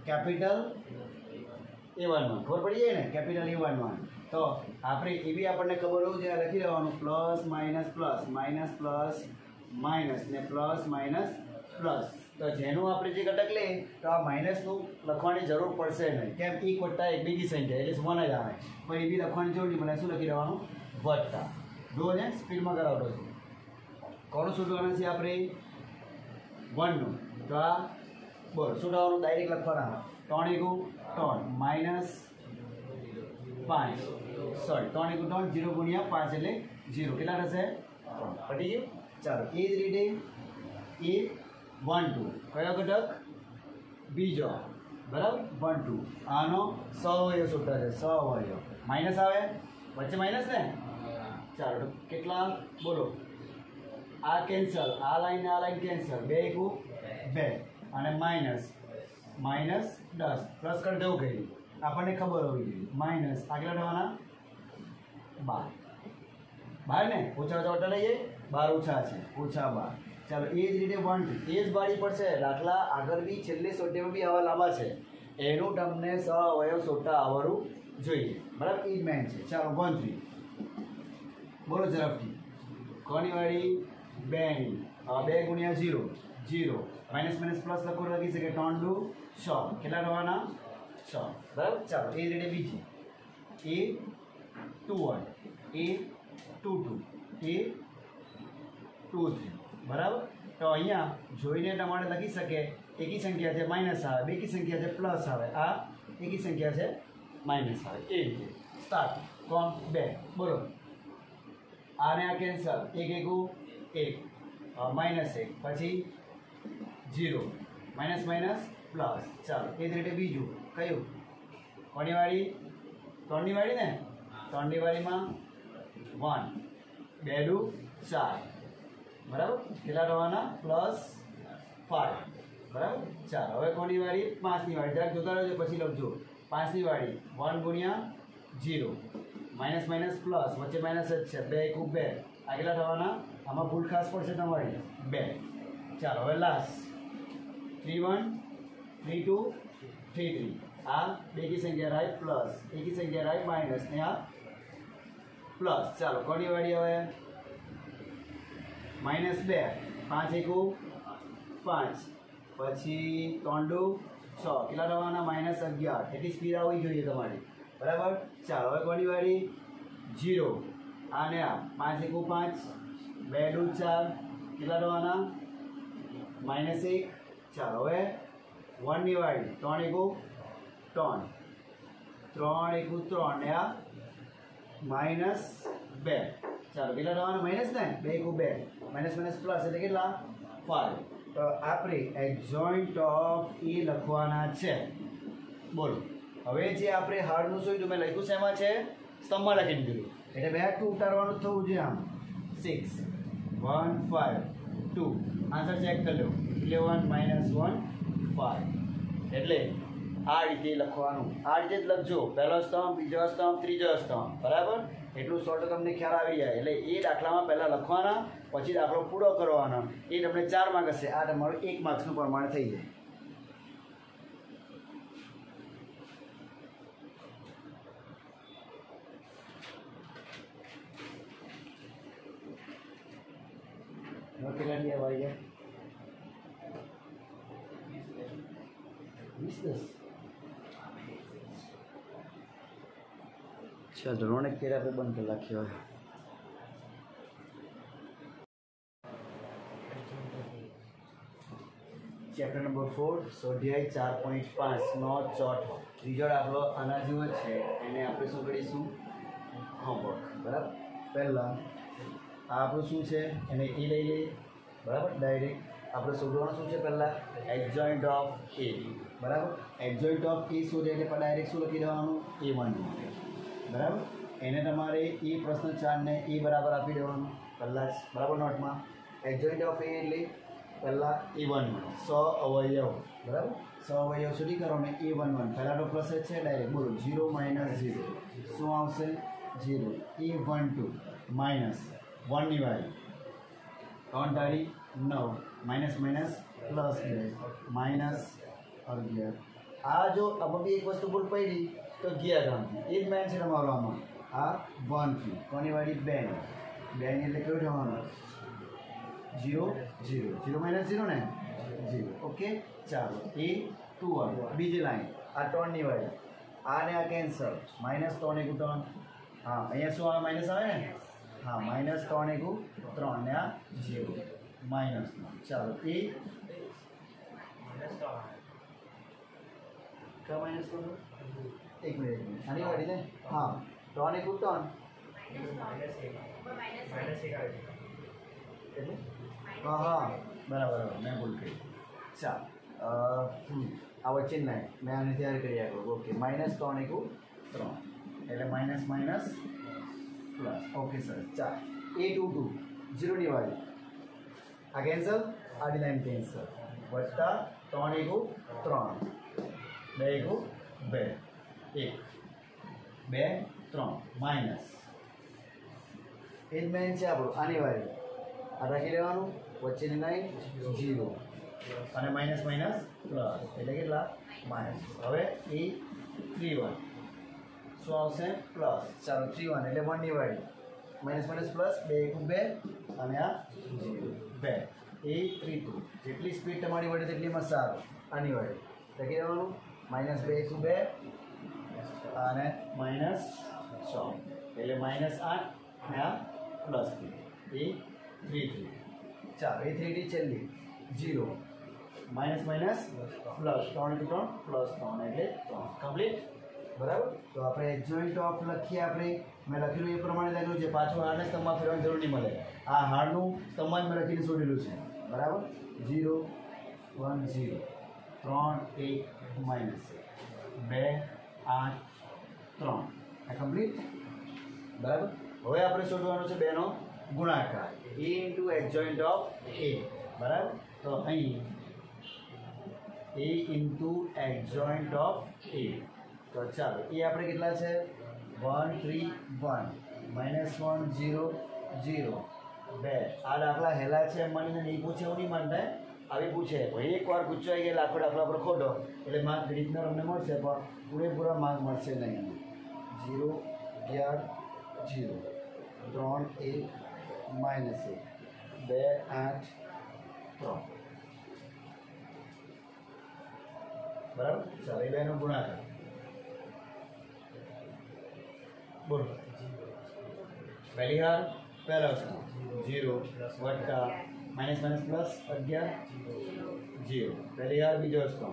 કેપિટલ A11 ખબર પડી જાય ને કેપિટલ A11 તો આપણે એ બી આપણને ખબર હોવું જોઈએ લખી લેવાનું પ્લસ માઇનસ માઇનસ ને પ્લસ માઇનસ પ્લસ તો જેનું આપણે જે ઘટક લઈએ તો આ માઇનસનું લખવાની જરૂર પડશે નહીં કેમ 1 વત્તા 1 બીજી સંખ્યા એટલે 1 જ આવે પણ એ બી લખવાની જરૂર નહીં મને શું લખી દેવાનું વત્તા જો ને સ્પીડમાં કરાવતો છું કોનું શોધવાનું છે આપણે 1 નું તો આ બોલો શું થવાનું ડાયરેક્ટ લખવાના 3 × 3 માઇનસ 5 સોરી 3 × 3 0 × 5 એટલે 0 કેટલા થશે 3 પટી ગયું ચાલો એ જ રીતે A12 કયો ઘટક બીજો બરાબર 12 આનો સહવયવ સૂત્ર છે સહવયવ માઇનસ આવે વચ્ચે માઇનસ ને ચાલો તો કેટલા બોલો આ કેન્સલ આ લાઈન કેન્સલ 2 × 2 અને માઇનસ 10 પ્લસ કરી દેવું કઈ આપણને ખબર હોવી જોઈએ માઇનસ આગળ થવાના 12 ને ઓછા ઓછા લઈએ 12 ઓછા છે ઓછા 12 ચાલો એ જ રીતે 1 2 એ જ બાળી પડશે દાખલા આગળ બી છેલ્લે સોટેમાં બી આવા લાંબા છે એનું તમને સહઅવયવ શોધતા આવડવું જોઈએ બરાબર એ જ મેન છે ચાલો 1 3 બોલો ઝડપથી કોની વાળી 2 ની 2 × 0 0 માઇનસ પ્લસ લખી શકે 3 2 6 કેટલા થવાના 6 બરાબર ચાલો એ જ રીતે બીજી A21 A22 A23 બરાબર તો અહીંયા જોઈને તમારે લખી શકે એકી સંખ્યા છે માઇનસ આવે બેકી સંખ્યા છે પ્લસ આવે આ એકી સંખ્યા છે માઇનસ આવે એ રીતે સ્ટાર્ટ કોણ 2 બોલો આને આ કેન્સલ 1 × 1 -1 પછી 0 માઇનસ પ્લસ ચાલો એ જ રીતે બીજું કયું કોની વાળી 3 ની વાળી ને 3 ની વાળીમાં 1 2 2 4 બરાબર કેટલા થવાના +5 બરાબર ચાલો હવે કોની વાળી 5 ની વાળી જરાક જોતા રહેજો પછી લખજો 5 ની વાળી 1 × 0 માઇનસ પ્લસ વચ્ચે માઇનસ જ છે 2 × 2 આ કેટલા થવાના આમાં ભૂલ ખાસ પડશે તમારી 2 ચાલો હવે લાસ્ટ 3 1 3 2 3 3 આ બેકી સંખ્યા રાઈ પ્લસ એકી સંખ્યા રાઈ માઇનસ ને આ પ્લસ ચાલો કોની વાળી હવે -2 5 × 5 પછી 3 2 6 કેટલા થવાના -11 એટલી સ્પીડ આવવી જોઈએ તમારી બરાબર ચાલો હવે કોની વાળી 0 આને આ 5 × 5 2 2 4 કેટલા થવાના -1 ચાલો હવે 1 ની વાળી 3 × 3 3 × 3 ને આ -2 ચાલો કેટલા થવાના માઇનસ ને 2 × 2 માઇનસ પ્લસ એટલે કેટલા 5 તો આપણે એડજોઇન્ટ ઓફ એ લખવાના છે બોલો હવે જે આપણે હાર્ડનું જોયું મેં લખ્યું છે એમાં છે સ્તંભમાં લખી દીધું એટલે બે ટુ ઉતારવાનું થવું જોઈએ આમ 6 1 5 2 આન્સર ચેક કરી લો 11 -1 5 એટલે આ રીતે લખવાનું આ રીતે જ લખજો પહેલો સ્તંભ બીજો સ્તંભ ત્રીજો સ્તંભ બરાબર એટલું શોર્ટ તમને ખ્યાલ આવી જાય એટલે એ દાખલામાં પહેલાં લખવાના પછી દાખલો પૂરો કરવાનો એ તમને 4 માર્ક હશે આ તમારું 1 માર્ક્સનું પ્રમાણ થઈ જાય કેટલા ગયા વાળી ગયા 20 10 ચાલો રોનક કેર આપણે બંધ કરી નાખ્યો ચેપ્ટર નંબર 4 સ્વાધ્યાય 4.5 નો ચોથો ત્રીજો દાખલો આના જેવો છે એને આપણે શું કરીશું હોમવર્ક બરાબર પહેલાં આ આપણું શું છે એને એ લઈ લઈએ બરાબર ડાયરેક્ટ આપણે શોધવાનું શું છે પહેલાં એડજોઇન્ટ ઓફ એ બરાબર એડજોઇન્ટ ઓફ એ શોધે એટલે ડાયરેક્ટ શું લખી દેવાનું A1 બરાબર એને તમારે એ પ્રશ્ન 4 ને એ બરાબર આપી દેવાનું પહેલાં જ બરાબર નોટમાં એડજોઇન્ટ ઓફ એ એટલે પહેલાં A1 સહઅવયવ બરાબર સહઅવયવ સુધી કરો ને A11 પહેલાં તો પ્લસ જ છે ડાયરેક્ટ બોલો 0 - 0 શું આવશે 0 A12 -1 ની વાળી 3 તારીખ 9 माइनस माइनस प्लस 2 माइनस 11 आ जो अब भी एक वस्तु भूल पड़ी तो गया गाम ए ज मैन छे તમારો આમાં આ 1 થી કોની વાળી 2 ની એટલે કેવું થવાનું 0 0 0 माइनस 0 ને 0 ओके ચાલો એ 2 વાળું બીજી લાઈન આ 3 ની વાળી આ ને આ કેન્સલ માઈનસ 3 એકુ 3 હા અહીંયા શું આવે માઈનસ આવે ને हाँ माइनस 3 एकू 3 ने आ 0 माइनस 3 चलो ए क्या माइनस करो एक मिनट आनी वाली ने हाँ 3 एकू 3 हाँ हाँ बराबर मैं भूल गई चल आ वच्चे नहीं मैं आने तैयार कर ओके माइनस 3 एकू 3 એટલે minus minus plus okay sir चार ए 2 2 जीरो डिवाइड आ कैंसल आडी लाइन कैंसल वट्टा 3 एकू 3 2 एकू 2 1 2 3 माइनस एक मेन છે આપણું આની વાળી આ રાખી લેવાનું વચ્ચેની લાઈન 0 અને માઈનસ માઈનસ પ્લસ એટલે કેટલા માઈનસ હવે એ 3 1 શું આવશે પ્લસ ચાલો 3 1 એટલે 1 ની વાળી માઈનસ માઈનસ પ્લસ 2 એકુ 2 અને આ 0 2 એ 3 2 જેટલી સ્પીડ તમારી વડે તેટલીમાં સારું આની વડે લખી દેવાનું માઈનસ 2 એકુ 2 અને માઈનસ 6 એટલે માઈનસ 8 અને આ પ્લસ 3 એ 3 3 ચાલો એ 3 ડી છેલ્લી 0 માઈનસ માઈનસ પ્લસ 3 એકુ 3 પ્લસ 3 એટલે 3 કમ્પ્લીટ बराबर तो आप एडजॉइंट ऑफ लखीए આપણે મેં લખેલું એ પ્રમાણે લખ્યું છે પાછું હારને સ્તંભમાં ફેરવવાની જરૂર નહીં મળે આ હારનું સ્તંભમાં મેં લખીને છોડેલું છે બરાબર 0 1 0 3 1 માઈનસ 2 8 3 આ કમ્પ્લીટ બરાબર હવે આપણે શોધવાનું છે બેનો ગુણાકાર a into adjoint of a બરાબર તો અહીં a into adjoint of a तो चलो ये આપણે કેટલા છે 1 3 1 -1 0 0 2 આ દાખલા હેલા છે મને નહીં પૂછે એવું નહીં માનતા આવી પૂછે ભાઈ એકવાર પૂછાઈ ગયા લાખો દાખલા પર ખોટો એટલે માર્ક ગણિતનો અમને મળશે પણ પૂરેપૂરા માર્ક મળશે નહીં 0 11 0 3 1 -1 2 8 3 બરાબર ચાલો એ બેનો ગુણાકાર बोलो पहली हार पहला वस्तु 0 वट्टा माइनस माइनस प्लस 11 0 पहली हार बीजो वस्तु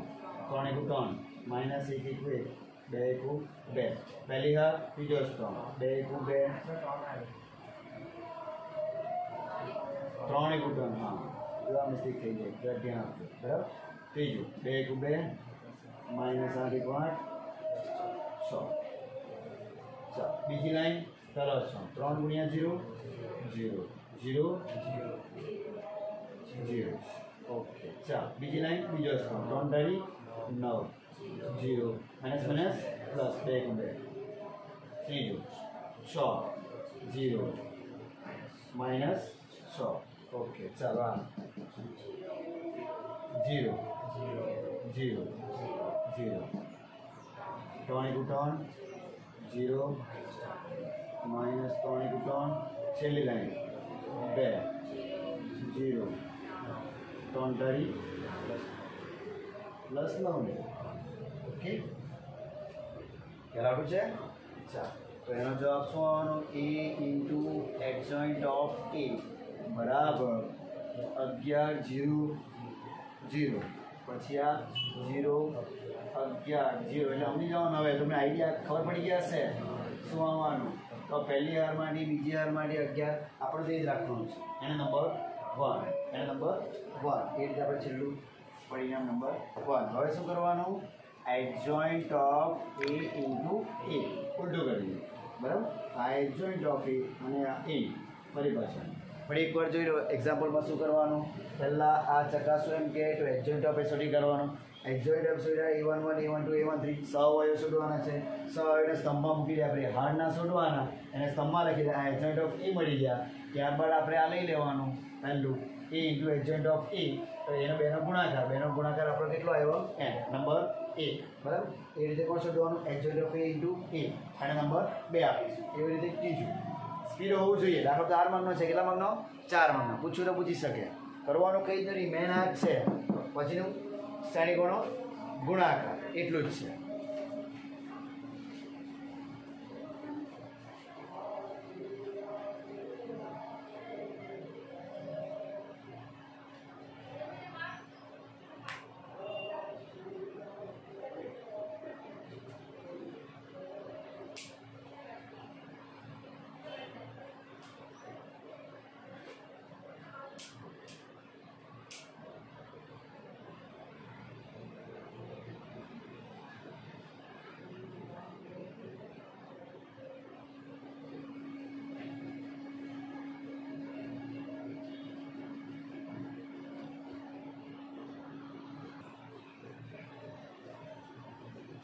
3 एकू 3 माइनस 1 एकू 1 2 एकू 2 पहली हार बीजो वस्तु 2 एकू 2 3 एकू 3 हाँ जो मिस्टेक थी जाए ध्यान आपको बराबर तीजू 2 एकू 2 माइनस 8 एकू 8 100 बीजी लाइन प्लस 3 गुणिया 0 0 0 0 ओके चल बीजी लाइन बीजो 3 तारी 9 0 minus minus plus 2 2 तीजो 6 0 minus 6 okay चलो आ 0 0 0 3 एकू 3 0 माइनस 3 एकू 3 छेल्ली लाइन 2 0 3 तारी प्लस 9 ओके क्या है अच्छा तो एनो जवाब शू आवવાનો a into adjoint of a बराबर 11 0 0 પછી આ 0 11 0 એટલે સમજી જવાનું હવે તમને આઈડિયા ખબર પડી ગયા હશે શું આવવાનું તો પહેલી હાર માટે બીજી હાર માટે 11 આપણે તે જ રાખવાનું છે એને નંબર 1 એને નંબર 1 એ રીતે આપણે છેલ્લું પરિણામ નંબર 1 હવે શું કરવાનું adjoint of a into a ઉલટું કરી બરાબર આ એડજોઇન્ટ ઓફ a અને આ a ફરી પાછા ફરી એકવાર જોઈ લો એક્ઝામ્પલમાં શું કરવાનું પહેલાં આ ચકાસવું એમ કે તો એડજોઇન્ટ ઓફ a શોધી કરવાનું એક્ઝોઇડ ઓફ સોયડા A11 A12 A13 સહવયો શોધવાના છે. સહવયોને સ્તંભમાં મૂકી દે આપણે. હાર્ડના શોધવાના એને સ્તંભમાં લખી દે. આ એક્ઝોઇડ ઓફ A મળી ગયા. ત્યારબાદ આપણે આ લઈ લેવાનું પહેલું A ઇન્ટુ એક્ઝોઇડ ઓફ A, તો એનો બેનો ગુણાકાર આપણો કેટલો આવ્યો n નંબર A, બરાબર. એ રીતે કોણ શોધવાનું એક્ઝોઇડ ઓફ A ઇન્ટુ A અને નંબર 2 આપીશું. એવી રીતે ત્રીજું સ્પીડ હોવું જોઈએ. દાખલો 4 માર્કનો છે. કેટલા માર્કનો? 4 માર્કનો. પૂછ્યું તો પૂછી શકે. કરવાનું કંઈ જ નથી, મેન આ જ છે. પછીનું શ્રેણીકોનો ગુણાકાર એટલું જ છે.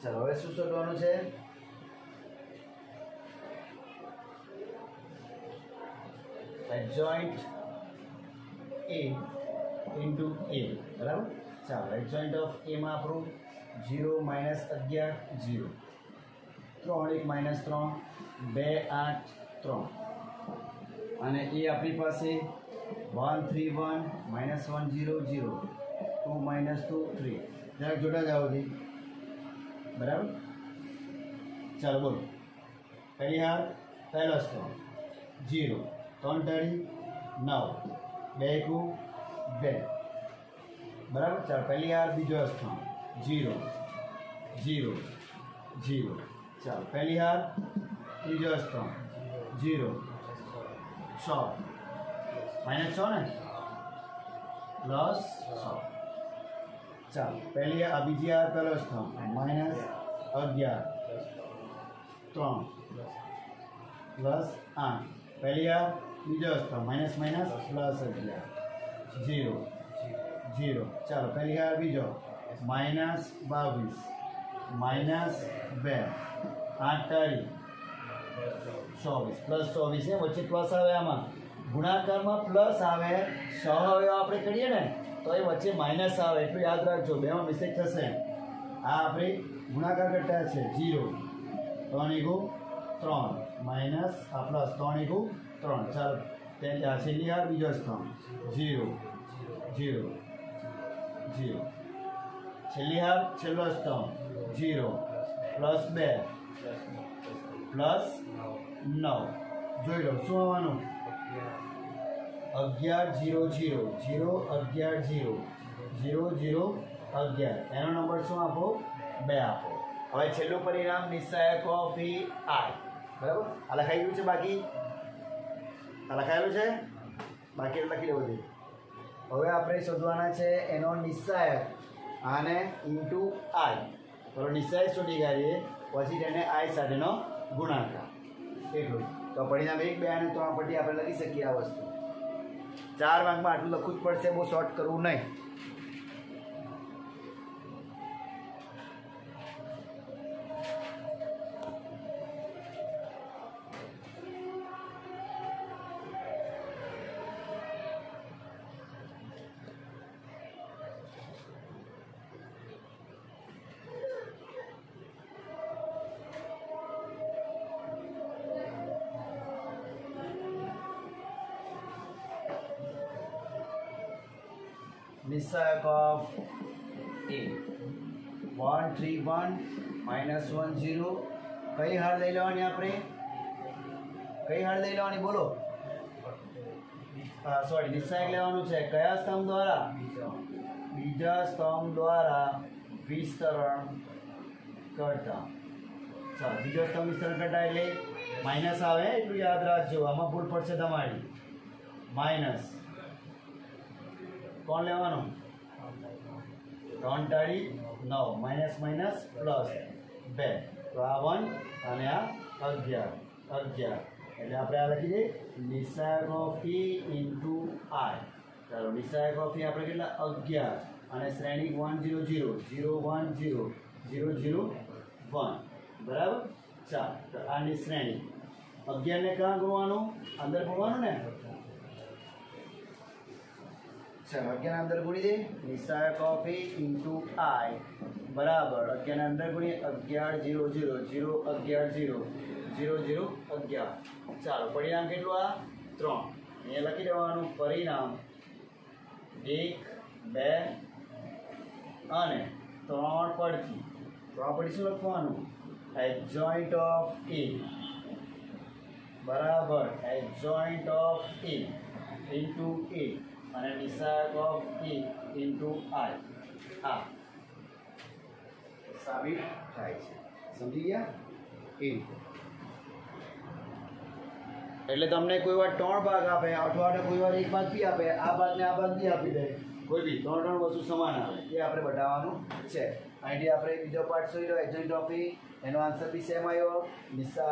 ચાલો હવે શું શોધવાનું છે? એડજોઇન્ટ A ઇન્ટુ A, બરાબર. ચાલો એડજોઇન્ટ ઓફ A માં આપણું 0 -11 0, 3 1 -3 2 8 3 અને એ આપણી પાસે 1 3 1 -1 0 0 2 -2 3. જરાક જોડા જાઓ દી, બરાબર. ચાલો બોલો. પહેલી હાર પહેલો સ્તંભ 0, 3 ટાળી 9, 2 એકુ 2, બરાબર. ચાલો પહેલી હાર બીજો સ્તંભ 0 0 0. ચાલો પહેલી હાર ત્રીજો સ્તંભ 0 6 -6 ને પ્લસ 6. ચાલો પહેલી બીજી હાર પહેલો સ્તંભ -11 3 પ્લસ 8. પહેલી હાર બીજો સ્તંભ પ્લસ 11 0 0. ચાલો પહેલી હાર બીજો -22 -2 8 તારી 24 પ્લસ 24 છે. વચ્ચે પ્લસ આવે. આમાં ગુણાકારમાં પ્લસ આવે. સહઅવયવ આપણે કરીએ ને તો એ વચ્ચે માઇનસ આવે, એટલું યાદ રાખજો. બેમાં મિસ્ટેક થશે. આ આપણે ગુણાકાર કરતા છે 0 3 એકુ 3 માઇનસ આ પ્લસ 3 એકુ 3. ચાલો છેલ્લી હાર બીજો સ્તંભ 0 0 0. છેલ્લી હાર છેલ્લો સ્તંભ 0 પ્લસ 2 પ્લસ 9. જોઈ લો શું આવવાનું 11 0 0 0 11 0 0 0 11. એનો નંબર શું આપો? 2 આપો. હવે છેલ્લું પરિણામ નિશ્ચાયક ઓફ I, બરાબર. આ લખાઈ ગયું છે. બાકી આ લખાયેલું છે. બાકી લખી લેવું છે. હવે આપણે શોધવાના છે એનો નિશ્ચાયક, આને ઇન્ટુ I. તો નિશ્ચાયક શોધી કાઢીએ, પછી તેને I સાથેનો ગુણાકાર એટલું. તો પરિણામ 1 2 અને 3 પરથી આપણે લખી શકીએ આ વસ્તુ. 4 માર્કમાં આટલું લખવું જ પડશે. બહુ શોર્ટ કરવું નહીં. નિશ્ચાયક ઓફ A 1 3 1 -1 0. કઈ હાર લઈ લેવાની આપણે? કઈ હાર લઈ લેવાની બોલો? સોરી, નિશ્ચાયક લેવાનું છે. કયા સ્તંભ દ્વારા? બીજા સ્તંભ દ્વારા વિસ્તરણ કરતા. ચાલો બીજો સ્તંભ વિસ્તરણ કરતા એટલે માઇનસ આવે, એટલું યાદ રાખજો. આમાં ભૂલ પડશે તમારી. માઇનસ કોણ લેવાનું? 3 ટાળી 9 માઇનસ માઇનસ પ્લસ 2. તો આ 1 અને આ 11 11. એટલે આપણે આ લખી દઈએ નિશ્ચાયક ઓફ E ઇન્ટુ I. ચાલો નિશ્ચાયક ઓફ E આપણે કેટલા? 11 અને શ્રેણિક 1 0 0 0 1 0 0 0 1 બરાબર. ચાલો તો આની શ્રેણી 11 ને ક્યાં ગુણવાનું? અંદર ગુણવાનું ને. ચાલો 11 અંદર ગુણી દે. નિશાયક ઓફ એ ઇન્ટુ આઈ બરાબર 11 ને અંદર ગુણીએ 11 0 0 0 11 0 0 0 11. ચાલો પરિણામ કેટલું? આ 3. અહીંયા લખી દેવાનું પરિણામ 1 2 અને 3 પરથી. 3 પરથી શું લખવાનું? એડજોઇન્ટ ઓફ એ બરાબર એડજોઇન્ટ ઓફ એ ઇન્ટુ એ અને નિશાયક ઓફ એ ઇન્ટુ આઈ. આ સાબિત થાય છે. સમજી ગયા? એટલે તમને કોઈ વાર 3 ભાગ આપે અથવા કોઈ વાર 1 ભાગ બી આપે, આ ભાગને આ ભાગ બી આપી દે, કોઈ બી 3 વસ્તુ સમાન આવે એ આપણે બતાવવાનું છે. અહીંથી આપણે બીજો પાર્ટ શોધ્યો એડજોઇન્ટ ઓફ એ, એનો આન્સર બી સેમ આવ્યો.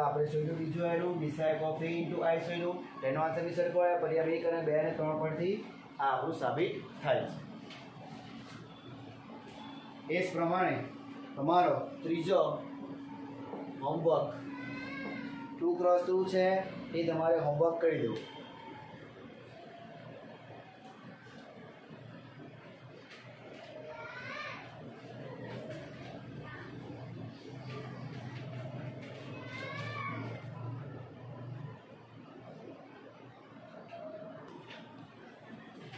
આપણે શોધ્યું બીજું આવ્યું નિશાયક ઓફ એ ઇન્ટુ આઈ શોધ્યું, એનો આન્સર બી સરખો આવ્યો. પરિણામ 1 અને 2 અને 3 પરથી આ આપણું સાબિત થાય છે. એ જ પ્રમાણે તમારો ત્રીજો હોમવર્ક 2x2 છે એ તમારે હોમવર્ક કરી દો.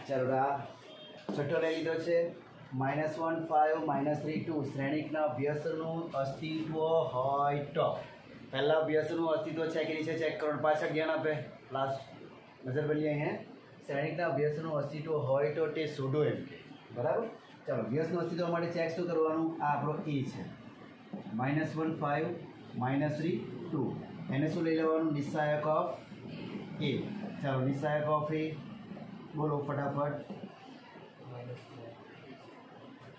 ચાલો છઠ્ઠો લઈ લીધો છે. -1 5 -3 2 શ્રેણિકના વ્યસ્તનું અસ્તિત્વ હોય તો. પહેલા વ્યસ્તનું અસ્તિત્વ છે કે નીચે ચેક કરો. પાછળ જ્ઞાન આપે લાસ્ટ નજર બદલીએ. અહીંયા શ્રેણિકના વ્યસ્તનું અસ્તિત્વ હોય તો તે શોધો એમ કે. બરાબર. ચાલો વ્યસ્તનું અસ્તિત્વ માટે ચેક શું કરવાનું? આ આપણો એ છે. -1 5 -3 2 એને શું લઈ લેવાનું? નિશાયક ઓફ એ. ચાલો નિશાયક ઓફ એ બોલો ફટાફટ.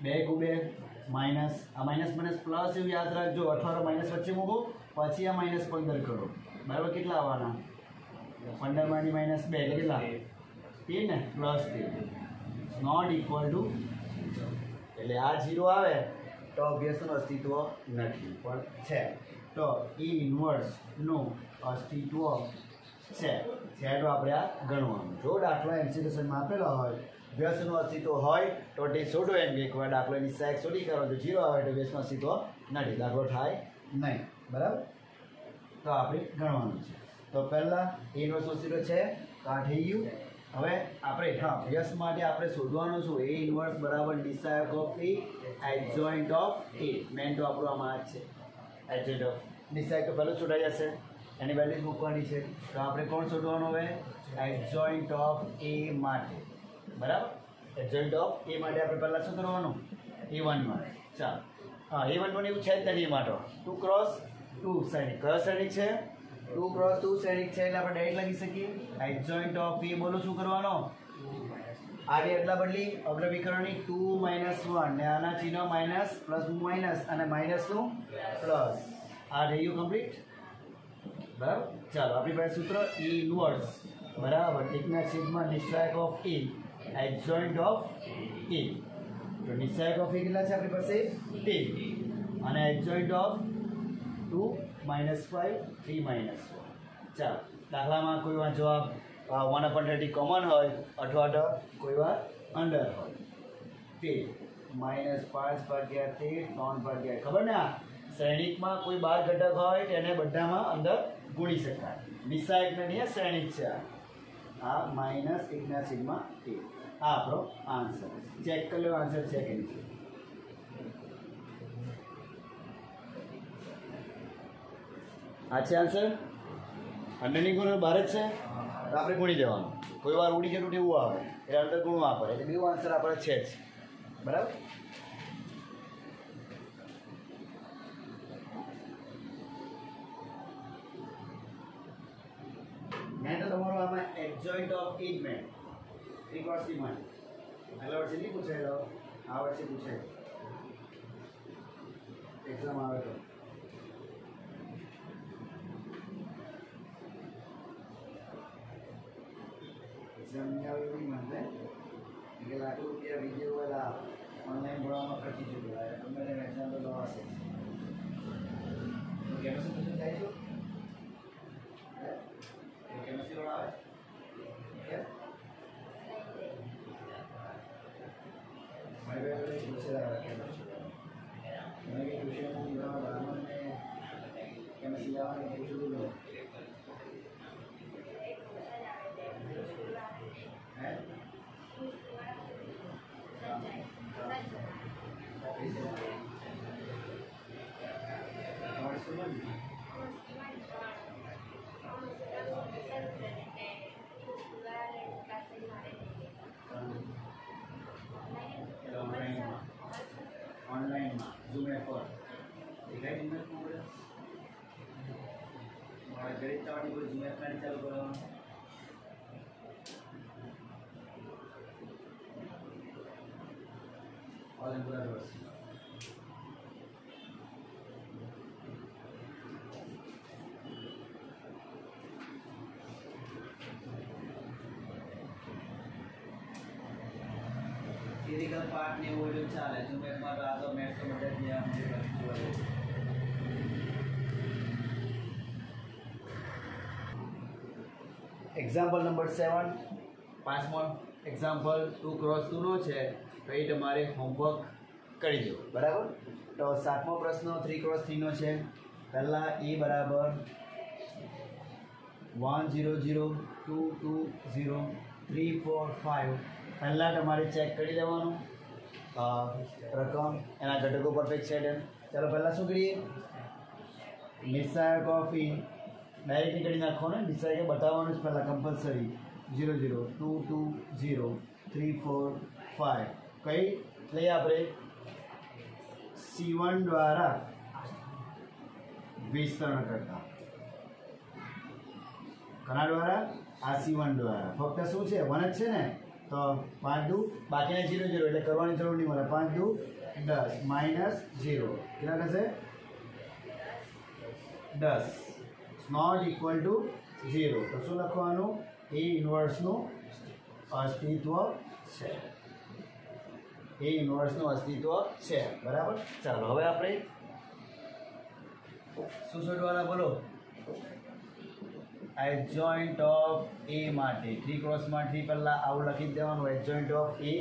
2 × 2 માઇનસ. આ માઇનસ માઇનસ પ્લસ એવું યાદ રાખજો. 18 માઇનસ વચ્ચે મૂકો પછી આ -15 કરો. બરાબર. કેટલા આવવાના? 15 માંથી -2 એટલે કેટલા? 3 ને +3 નોટ ઇક્વલ ટુ. એટલે આ 0 આવે તો અભ્યાસનું અસ્તિત્વ નથી પણ છે. તો E ઇન્વર્સનું અસ્તિત્વ છે તો આપણે આ ગણવાનું. જો દાખલો એમસીક્યુમાં આપેલો હોય વ્યસ્તનું અસ્તિત્વ હોય તો તે શોધો એમ કે એકવાર દાખલો નિશાયક શોધી કરો. જો 0 આવે તો વ્યસ્તનું અસ્તિત્વ નથી, દાખલો થાય નહીં. બરાબર. તો આપણે ગણવાનું છે. તો પહેલાં એ ઇન્વર્સનું અસ્તિત્વ છે તો આ થઈ ગયું. હવે આપણે વ્યસ્ત માટે આપણે શોધવાનું શું? એ ઇન્વર્સ બરાબર નિશાયક of A adjoint of A. મેન તો આપણું આમાં જ છે એડજોઇન્ટ ઓફ. નિશાયક તો પહેલું છોડાઈ જશે, એની વેલ્યુ મૂકવાની છે. તો આપણે કોણ શોધવાનું હવે? એડજોઇન્ટ ઓફ એ માટે. બરાબર. એડજોઇન્ટ ઓફ એ માટે આપણે પહેલાં શું કરવાનું? A1 માટે. ચાલો હા A1 પણ એવું છે જ નથી એમાં તો. 2x2 શ્રેણિક. કયો શ્રેણિક છે? 2x2 શ્રેણિક છે એટલે આપણે ડાયરેક્ટ લખી શકીએ એડજોઇન્ટ ઓફ એ. બોલો શું કરવાનો? આની અદલા બદલી અવલંબીકરણની 2 - 1 ને આના ચિહ્ન માઇનસ પ્લસ માઇનસ અને માઇનસનું પ્લસ. આ રહ્યું કમ્પ્લીટ. બરાબર. ચાલો આપણી પાસે સૂત્ર E ઇન્વર્સ બરાબર 1// નિશાયક ઓફ એ એડજોઇન્ટ ઓફ એ. તો નિશાયક ઓફ એ કેટલા છે આપણી પાસે? 3 અને એડજોઇન્ટ ઓફ 2 - 5 3 - 1. ચાલો દાખલામાં કોઈ વાર જવાબ 1/30 કોમન હોય અથવા તો કોઈ વાર અંડર હોય. 13 -5/13 3/13. ખબર ને? આ શ્રેણિકમાં કોઈ 12 ઘટક હોય તેને બધામાં અંદર ગુણી શકાય. નિશાયક નહીં, શ્રેણિક છે આ. -1/13. આ આપણો આન્સર. ચેક કરી લો આન્સર છે કે નહીં. આ છે આન્સર. અંડરની ગુણ બહાર જ છે તો આપણે ગુણી દેવાનું. કોઈ વાર ઉડી જતું એવું આવે એટલે અંદર ગુણવા પડે. એટલે બેવું આન્સર આપણે છે જ. બરાબર. મેં તો તમારો આમાં એડજોઇન્ટ ઓફ એ જ મેં ત્રિકોણથી માં પહેલા વર્ષે નહીં પૂછાયેલો, આ વર્ષે પૂછાય એક્ઝામ આવે તો. એક્ઝામ નહીં આવે એવી મને ₹1,00,000 વિડીયો વાળા ઓનલાઈન ભણવામાં ખર્ચી ચૂક્યો હોય તમે એક્ઝામ્પલ લવાશે તો કેમેસ્ટ્રી ટ્યુશન જાય છો કેમેસ્ટ્રી વાળા આવે કે મારી પાસે ટ્યુશન આવે કેમેસ્ટ્રી મને કે ટ્યુશન બ્રાહ્મણને કેમેસ્ટ્રી આવવાની પૂછું લો હે ऑनलाइन में जूम ऐप पर दिखाई दिन में पूरा और गरीब तावानी कोई जूम ऐप नहीं चालू करो ऑल इन पूरा बस फिजिकल पार्ट ने वो जो चाल है जो मैं मार रहा था मैथ्स का मदद दिया मुझे एग्जाम्पल नंबर 7 पांचमो एग्जाम्पल 2x2 नो है तो ये तमारे होमवर्क करी दो बराबर तो सातमो प्रश्न 3x3 नो है पहला ए बराबर 1 0 0 2 2 0 3 4 5 पहला तमारे चेक करी लेवानुं रकम एना घटको परफेक्ट सेट है चलो पहला शू करिए निशायक ऑफ ई डायरेक्टली करी नाखो ने निशायक बताववानुं ज पहला कंपलसरी 0 0 2 2 0 3 4 5 कई लई आपणे C1 द्वारा विस्तरण करता कना द्वारा आ C1 द्वारा फक्त शू छे 1 ज छे ने तो 5 2 बाकी 0 0 એટલે કરવાની જરૂર નહીં મળે 5 2 10 માઈનસ 0 કેટલા થશે 10 ઇટ્સ નોટ ઇક્વલ ટુ 0 તો શું લખવાનું એ ઇન્વર્સનું અસ્તિત્વ છે એ ઇન્વર્સનું અસ્તિત્વ છે બરાબર ચાલો હવે આપણે શું શોધવાના બોલો एडजॉइंट ऑफ ए माटे 3x में 3 पहला आउ लखी देवानुं एडजॉइंट ऑफ ए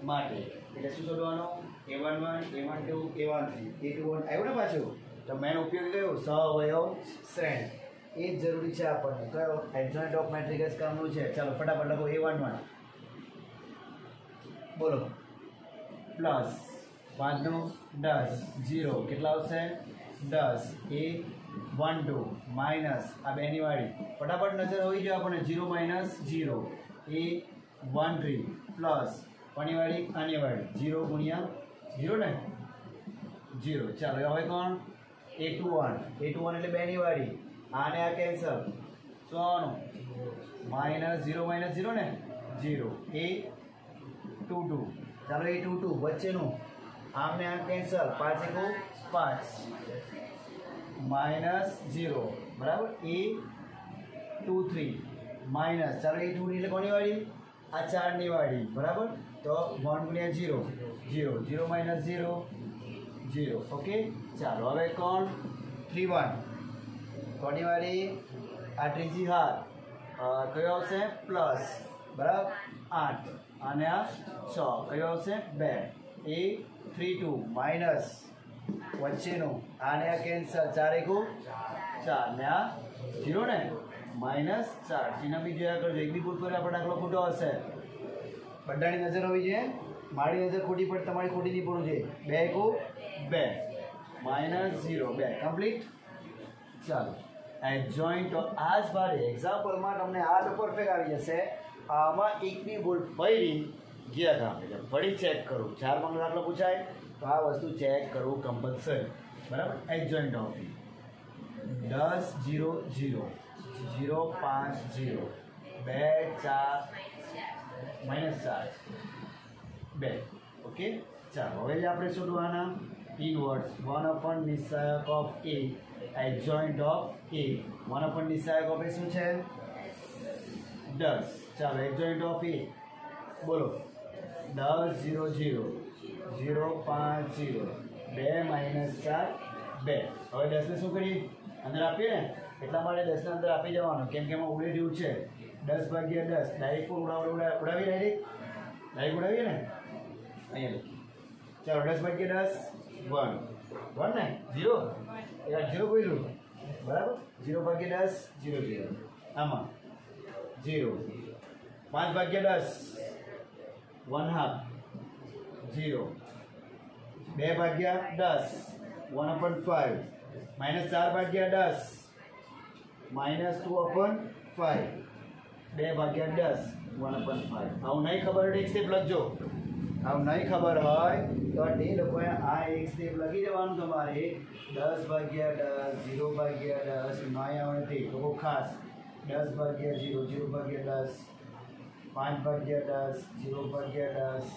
माटे એટલે શું શોધવાનો a11 a12 a13 a21 આવ્યો ને પાછું તો મેન ઉપયોગ કયો સહઅવયવ શ્રેણી એ જ જરૂરી છે આપણને કયો એડજॉइंट ऑफ મેટ્રિક્સ કામનું છે ચાલો ફટાફટ લખો a11 બોલો પ્લસ 5 નો 10 0 કેટલા આવશે 10 a12 माइनस आ बेनी वाड़ी फटाफट नजर होई जो अपने 0 माइनस 0 a13 प्लस कोनी वाड़ी आनी वाड़ी 0 गुणिया 0 ने 0 चलो હવે કોણ a21 એટલે બેની વાડી આને આ કેન્સલ સોનો માઈનસ 0 માઈનસ 0 ને 0 a22 ચાલો a22 વચ્ચેનું આમને આ કેન્સલ 5 1 5 -0 बराबर a23 माइनस चलो a23 એટલે કોની વાળી આ 4 ની વાળી બરાબર તો 1 * 0 0 0 - 0 0 ઓકે ચાલો હવે કોણ 31 કોની વાળી આ ત્રીજી હાર કયો આવશે પ્લસ બરાબર 8 અને આ 6 કયો આવશે 2 a32 માઈનસ वच्चेनो आने आ कैंसल 4 1 4 ने आ 0 ने -4 चिन्ह भी जोया करजो एक भी भूल करे आपणो दाखलो खोटो हशे बधानी नजर होवी जोईए मारी नजर खोटी पड़े तमारी खोटी नहीं पड़ू जोईए 2 1 2 -0 2 कम्प्लीट चलो एडजॉइंट आज बारे एग्जाम्पल में तमने आ तो परफेक्ट आवी जशे आमां एक भी भूल पड़ी गया काम એટલે ફરી ચેક કરો 4 માર્કનો દાખલો પૂછાય तो आ वस्तु चेक करो कंपलसरी बराबर एडजॉइंट ऑफ 10 0 0 0 5 0 2 4 -4 2 ओके चलो હવે આપણે શોધવાના इनवर्स 1 નિશાયક of a adjoint of a 1 નિશાયક ઓફ a શું છે 10 ચાલો एडजॉइंट ऑफ a બોલો 10 0 0 050 2 માઇનસ 4 2. હવે 10 ને શું કરીએ અંદર આપીએ ને એટલા માટે 10 ને અંદર આપી જવાનું કેમ કે એમાં ઉડે જેવું છે 10 ભાગ્યા 10 ડાયરેક્ટ ઉડાવી ડાયરેક્ટ ઉડાવીએ ને અહીંયા લખીએ ચાલો 10 ભાગ્યા 10 1 ને 0 0 બોલ્યું બરાબર 0 ભાગ્યા 10 0 0 આમાં 0 5 ભાગ્યા 10 1 હાફ 0 2 ભાગ્યા 10 1/5 માઇનસ 4 ભાગ્યા 10 માઇનસ 2/5 2 ભાગ્યા 10 1/5 આવું નહીં ખબર હોય એક સ્ટેપ લખજો આવું નહીં ખબર હોય તો તે લોકોએ આ એક સ્ટેપ લખી દેવાનું તમારે 10 ભાગ્યા 10 0 ભાગ્યા 10 નહીં આવડતી તો બહુ ખાસ 10 ભાગ્યા 0 0 ભાગ્યા 10 5 ભાગ્યા 10 0 ભાગ્યા 10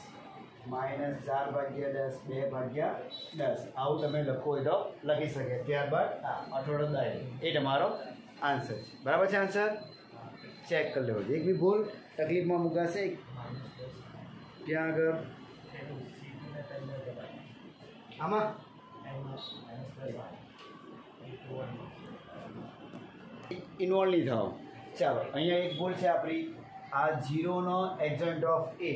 માઇનસ 4 ભાગ્યા 10 2 ભાગ્યા 10 આવું તમે લખો હોય તો લખી શકે ત્યારબાદ અઠવાડો દાય એ તમારો આન્સર છે બરાબર છે આન્સર ચેક કરી લેવો એક બી ભૂલ તકલીફમાં મુકાશે ક્યાં આગળ આમાં ઇન્વોલ્વ નહીં થાવ ચાલો અહીંયા એક ભૂલ છે આપણી આ 0 નો એડજન્ટ ઓફ એ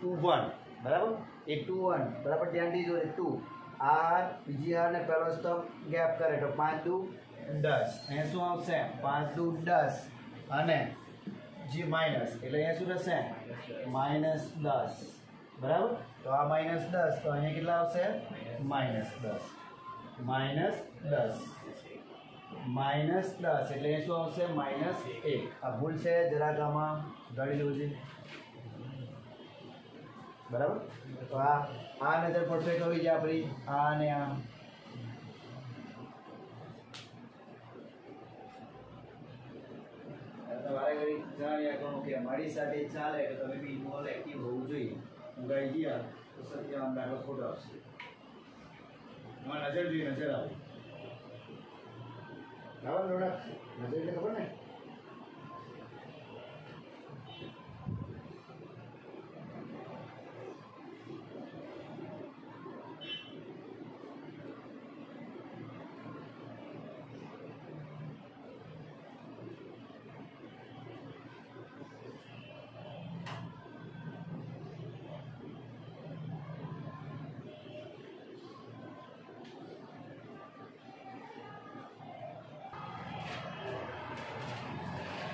2 1 બરાબર એ 2 1 બરાબર ધ્યાનથી જોડે 2 આર બીજી આર ને પહેલો સ્તંભ ગેપ કરે તો 5 2 10 અહીંયા શું આવશે 5 2 10 અને જે માઇનસ એટલે અહીંયા શું થશે માઇનસ 10 બરાબર તો આ માઇનસ 10 તો અહીંયા કેટલા આવશે માઇનસ 10 માઇનસ 10 માઇનસ 10 એટલે એ શું આવશે માઇનસ 1 આ ભૂલ છે જરાક આમાં ઘડી લેવું છે બરાબર તો આ નજર પરફેક્ટ હોવી છે આપણી આ અને આ વારે ઘડી જાણ્યા કહું કે મારી સાથે ચાલે તો તમે બી ઇન્વોલ્વ એક્ટિવ હોવું જોઈએ ઉગાઈ ગયા તો સત્યવાન દાખલો ખોટો આવશે એમાં નજર જોઈએ નજર આવે બરાબર લોડા નજર એટલે ખબર ને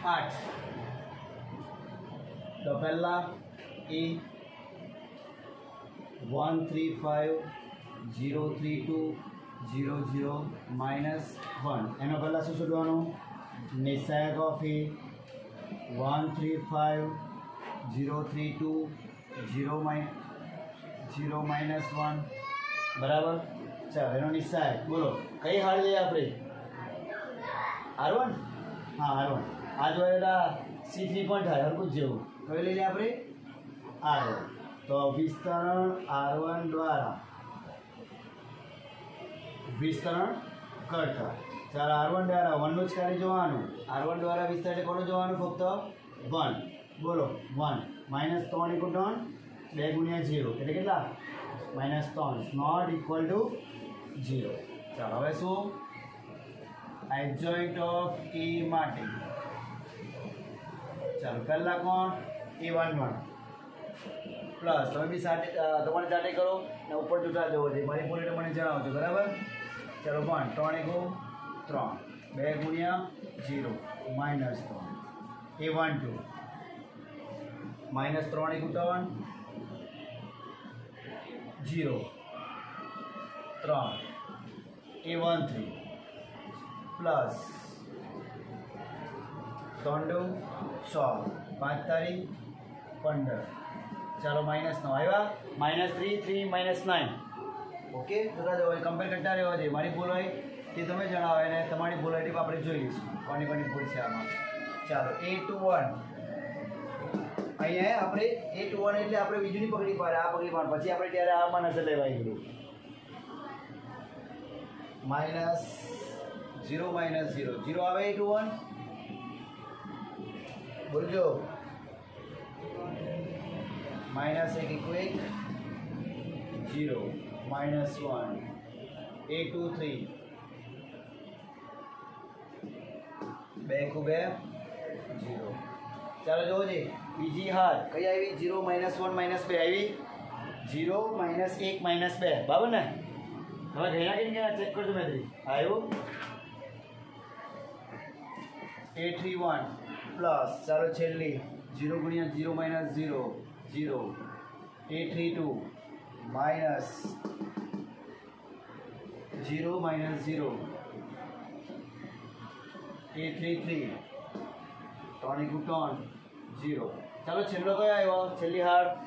आठ तो पहला ए 135 032 00 -1 એનો પહેલા શું શોધવાનું નિશાયક ઓફ એ 135 032 0 -1 બરાબર ચાલો એનો નિશાયક બોલો કઈ હાર લઈએ આપણે R1 હા R1 આ જોયેલા C3 પણ થાય હરકું જ જેવું કઈ લઈ લે આપણે R1 તો વિસ્તરણ R1 દ્વારા વિસ્તરણ કરતા ચાલો R1 દ્વારા 1 નું જ કાર્ય જોવાનું R1 દ્વારા વિસ્તરણ એટલે કોનું જોવાનું ફક્ત 1 બોલો 1 -3 = 2 × 0 એટલે કેટલા -3 નોટ ઇક્વલ ટુ 0 ચાલો હવે શું એડજોઇન્ટ ઓફ E માટે ચાલો પહેલા કોણ A11 પ્લસ તમે બી સાથે તમારે જાતે કરો ને ઉપર જુદા જવો છે મારી બોલે મને જણાવજો બરાબર ચાલો પણ 3 × 3 2 × 0 -3 A12 -3 × 0 3 A13 प्लस 3 16 5 तारीख 15 चलो -9 આવ્યા -3 3 -9 ઓકે જરા જો કમ્પેર કરતા રહેવા જોઈએ મારી ભૂલ હોય તે તમે જણાવો અને તમારી ભૂલ હોય આપણે જોઈ લઈશું કોની કોની ભૂલ છે આમાં ચાલો A21 અહીંયા આપણે A21 એટલે આપણે બીજું નહીં પકડી પાડે આ પકડી પાડ પછી આપણે ત્યારે આમાં નજર લેવાઈ ગયું -0 -0 0 આવે A21 બોલજો -1 = 1 0 -1 a 2 3 બે ખૂબે 0 ચાલો જોવો જી બીજી હાર કઈ આવી 0 -1 -2 આવી 0 -1 -2 બરાબર ને હવે ઘણા કે ચેક કરજો મેં આવ્યો a31 પ્લસ ચાલો છેલ્લી 0 × 0 - 0 0 a32 minus 0 - 0 a33 3 × 0 ચાલો છેલ્લો કયો આવ્યો છેલ્લી હાર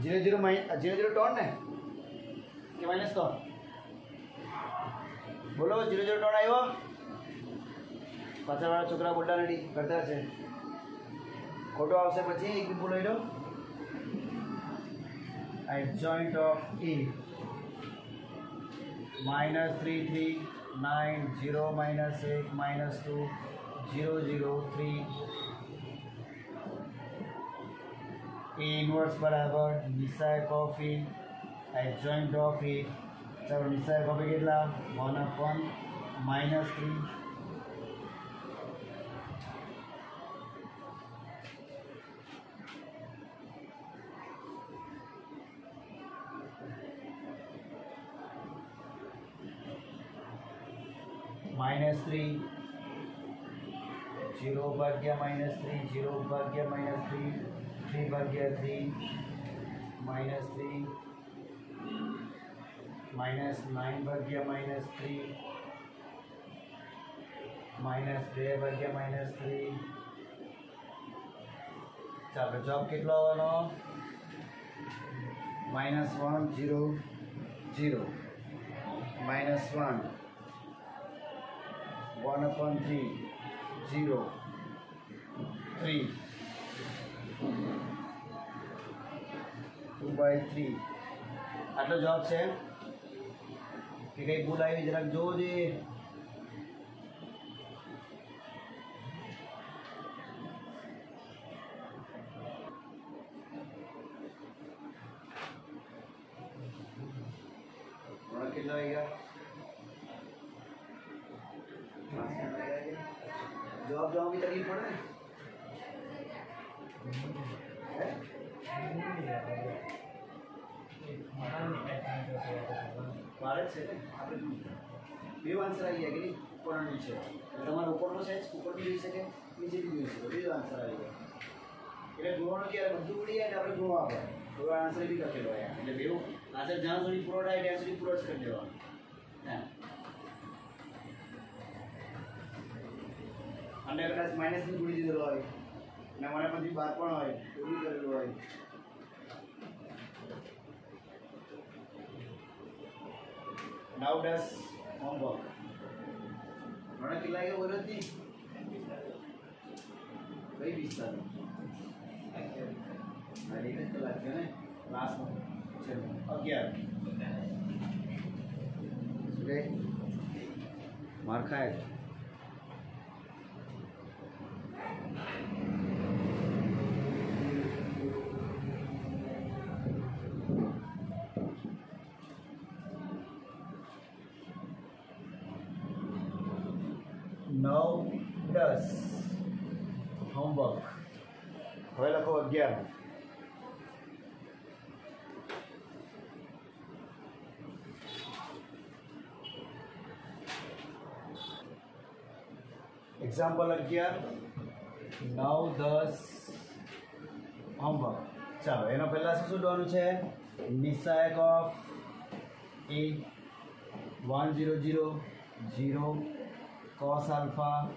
0 0 -0 ને કે -3 બોલો 0 0 આવ્યો પાછળવાળા છોકરા બોલતા નથી કરતા છે ખોટો આવશે પછી એક બોલાવી દો adjoint of E -3 3 9 0 -1 -2 0 0 3 A inverse બરાબર નિશાયક of E adjoint of E ચાલો નિશાયક ઓફ E કેટલા 1/-3 -3 0 ભાગ્યા -3 0 ભાગ્યા -3 3 ભાગ્યા 3 -3 -9 ભાગ્યા -3 -2 ભાગ્યા -3 ચાલો જવાબ કેટલો આવવાનો -1 0 0 -1 1/3 0 3 2/3 આટલો જવાબ છે કે કઈ ભૂલ આવી જરાક જોવો જોઈએ કેટલા આવી ગયા जॉब जॉब की तकलीफ पड़े ભારત છે ને આપણે બે આન્સર આવી ગયા કે ઉપરનો નીચે તમારો ઉપરનો સાઈઝ ઉપર બી જોઈ શકે નીચે બી જોઈ શકે બે આન્સર આવી ગયા એટલે જોવાનું કે બધું ઉડી જાય આપણે જોવા આપણે તો આન્સર બી લખેલો હોય એટલે બે આન્સર જ્યાં સુધી પૂરો થાય ત્યાં સુધી પૂરો જ કરી દેવાનો હા અને કદાચ માઇનસની જોડી દીધેલો હોય અને મને પછી 12 પણ હોય એવું બી કરેલું હોય નાવ ડસ હોમવર્ક મને કેટલા આવ્યો બોલો જ નહીં કઈ 20 કલાક છે ને ક્લાસમાં છે 11 માર ખાય નવ 10 હોમવર્ક હવે લખો 11 एग्जाम्पल 11 9 10 होमवर्क चलो एना पहला શું શોધવાનું છે નિશાયક of A 1 0 0 0 cos alpha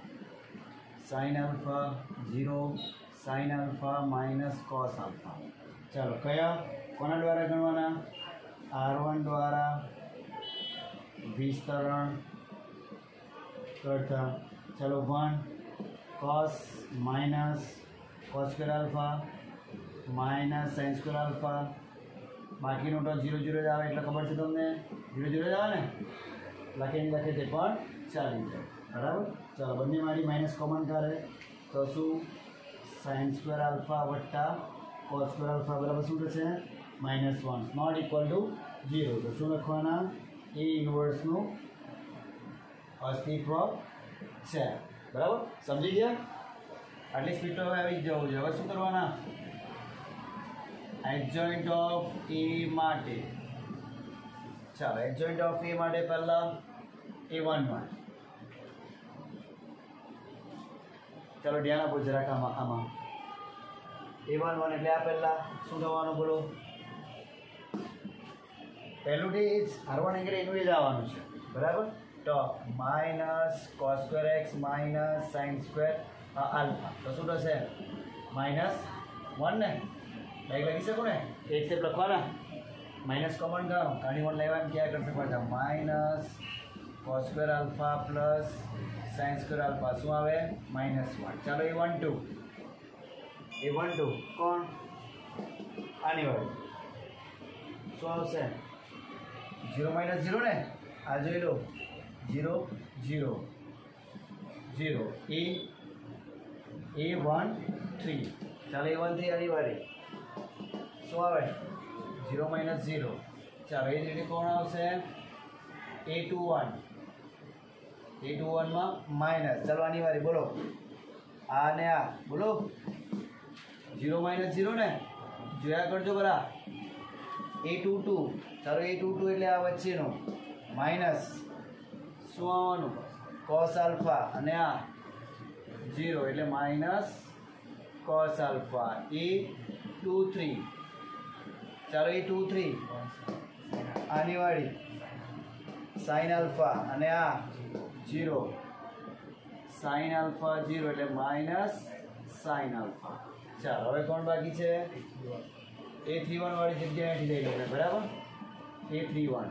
sin alpha 0 sin alpha minus cos alpha चलो કયા કોના દ્વારા ગણવાના R1 દ્વારા વિસ્તરણ કરતા चलो 1 cos minus cos square alpha minus sin square alpha બાકીનો તો 0 0 જ આવે એટલે ખબર છે તમને 0 0 જ આવે ને લખીને લખે તે પણ ચાલી જાય બરાબર ચાલો બંને મારી માઇનસ કોમન કરે તો શું sin square alpha વત્તા cos square alpha બરાબર શું થશે minus one not equal to 0. તો શું લખવાના? એ ઇન્વર્સનું અસ્તિત્વ છે. બરાબર, સમજી ગયા? આટલી સ્પીડ તો હવે આવી જ જવું છે. હવે શું કરવાના? એડજોઇન્ટ ઓફ એ માટે, ચાલો એડજોઇન્ટ ઓફ એ માટે પહેલા A1 માટે ચાલો ધ્યાન આપો જરાક આમાં. A11 એટલે આ પહેલા શું થવાનું બોલો? પહેલું થી R1 એંગલ એનું જ આવવાનું છે. બરાબર, તો minus cos square x minus sine square alpha. તો શું થશે? -1 ને ડાયરેક્ટ લખી શકો ને? એક સ્ટેપ લખવાના, માઇનસ કોમન કાઢો, કાઢી 1 લેવાનું ક્યાં કરશે પાછા? Minus cos square alpha plus sine square alpha શું આવે? -1. ચાલો A12 કોણ? આની વાળી શું આવશે? 0 - 0 ને? આ જોઈ લો, 0 0 0 A13. ચાલો A13 આની વાળી શું આવે? 0 - 0. ચાલો એ જ રીતે કોણ આવશે? A21 માં માઇનસ. ચાલો આની વાળી બોલો, આ ને આ બોલો. 0 - 0 ને જોયા કરજો બરા. A22 ચાલો A22 એટલે આ વચ્ચેનો માઇનસ શું આવવાનું? cos આલ્ફા અને આ 0 એટલે માઇનસ cos આલ્ફા. A23 ચાલો A23 આની વાળી sin આલ્ફા અને આ 0 sin આલ્ફા 0 એટલે માઇનસ sin આલ્ફા. ચાલો હવે કોણ બાકી છે? A31 વાળી જગ્યાએથી લઈ લો. બરાબર, A31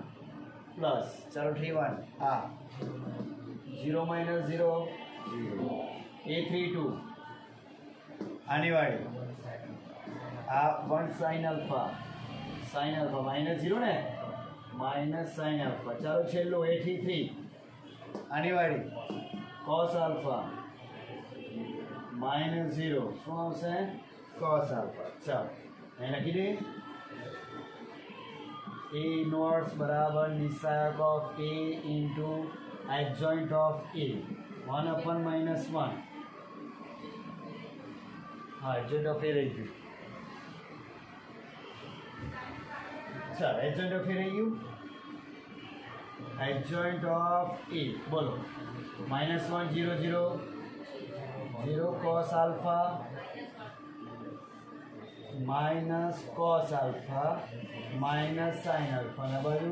પ્લસ ચાલો 31 આ 0 - 0 A32 આની વાળી આ 1 sin આલ્ફા -0 ને માઇનસ sin આલ્ફા. ચાલો છેલ્લો A33 આની વાળી cos આલ્ફા -0 શું આવશે? cos alpha. ચાલો અહીં લખી દે. A ઇન્વર્સ બરાબર નિશાયક of A into adjoint of A 1/-1. હા, એડજોઇન્ટ ઓફ A રહી ગયું. ચાલો એડજોઇન્ટ ઓફ A રહી ગયું. એડજોઇન્ટ ઓફ A બોલો -1 0 0 0 cos alpha minus cos alpha minus sin alpha અને બાજુ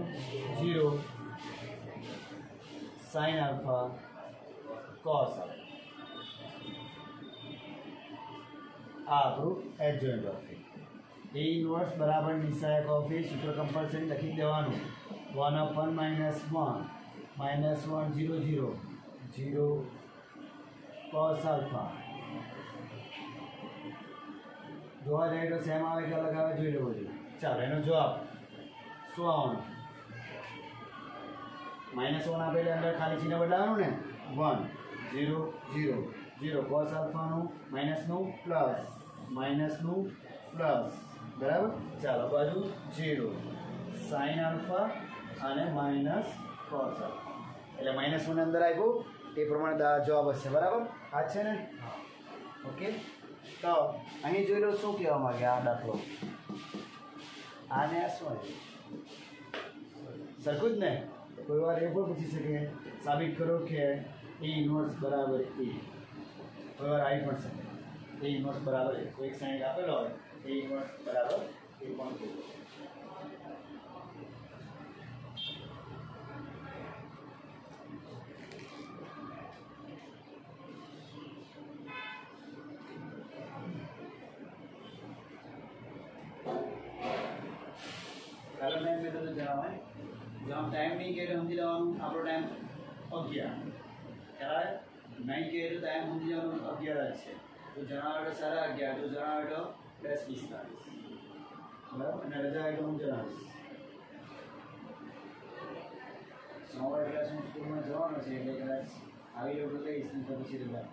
0 sin આલ્ફા cos આલ્ફા. આ આપણું adjoint of A. A inverse બરાબર નિશાયક ઓફ A સૂત્ર કમ્પલસરી લખી દેવાનું. 1/-1 -1 0 0 0 cos આલ્ફા. જોવા જાય તો સેમ આવે કે અલગ આવે જોઈ લેવો જોઈએ. ચાલો એનો જવાબ શું આવવાનો? -1 આપેલે અંદર ખાલી ચિહ્ન બદલાવાનું ને. 1 0 0 0 cos આલ્ફાનું માઇનસનું પ્લસ બરાબર. ચાલો બાજુ 0 sin આલ્ફા અને માઇનસ cos આલ્ફા એટલે -1 અંદર આવ્યું એ પ્રમાણે જવાબ હશે. બરાબર, આ છે ને? ઓકે, તો અહીં જોઈ લો શું કહેવા માંગે આ દાખલો. આને આ શું સરખું જ ને? કોઈ વાર એ પણ પૂછી શકે સાબિત કરો કે A ઇન્વર્સ બરાબર A. કોઈ વાર આવી પણ શકે A ઇન્વર્સ બરાબર A. કોઈ એક સાઈડ આપેલો હોય A ઇન્વર્સ બરાબર A પણ કહ્યું. ચાલો મેં મેં તો જણાવાય જવાબ ટાઈમ નહીં કહે તો સમજી લેવાનું આપણો ટાઈમ 11. ખ્યાલ 9 કહે તો ટાઈમ સમજી જવાનું 11 જ છે. તો જણાવે તો 11:30, તો જણાવે તો 10:45 બરાબર. અને રજા એટલે હું જણાવીશ 9 વાગે હું સ્કૂલમાં જવાનો છે એટલે કદાચ આવી લોકો લઈશ ને તો પછી રજા.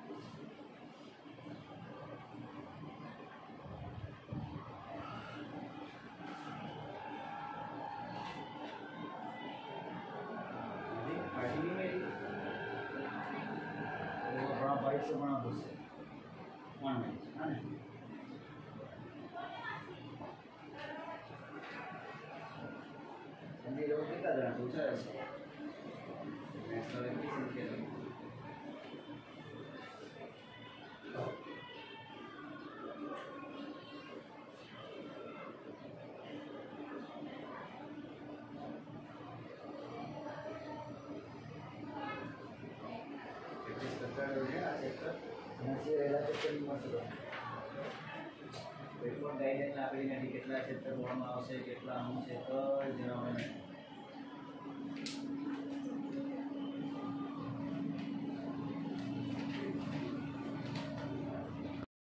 व्हाइट से बना दो से ऑनलाइन है ना ये लोग कितना देना दूसरा ऐसे नेक्स्ट वाले की संख्या गाइडलाइन આપેલી નથી કેટલા ક્ષેત્ર બોલવામાં આવશે કેટલા અમુક ક્ષેત્ર જણાવવામાં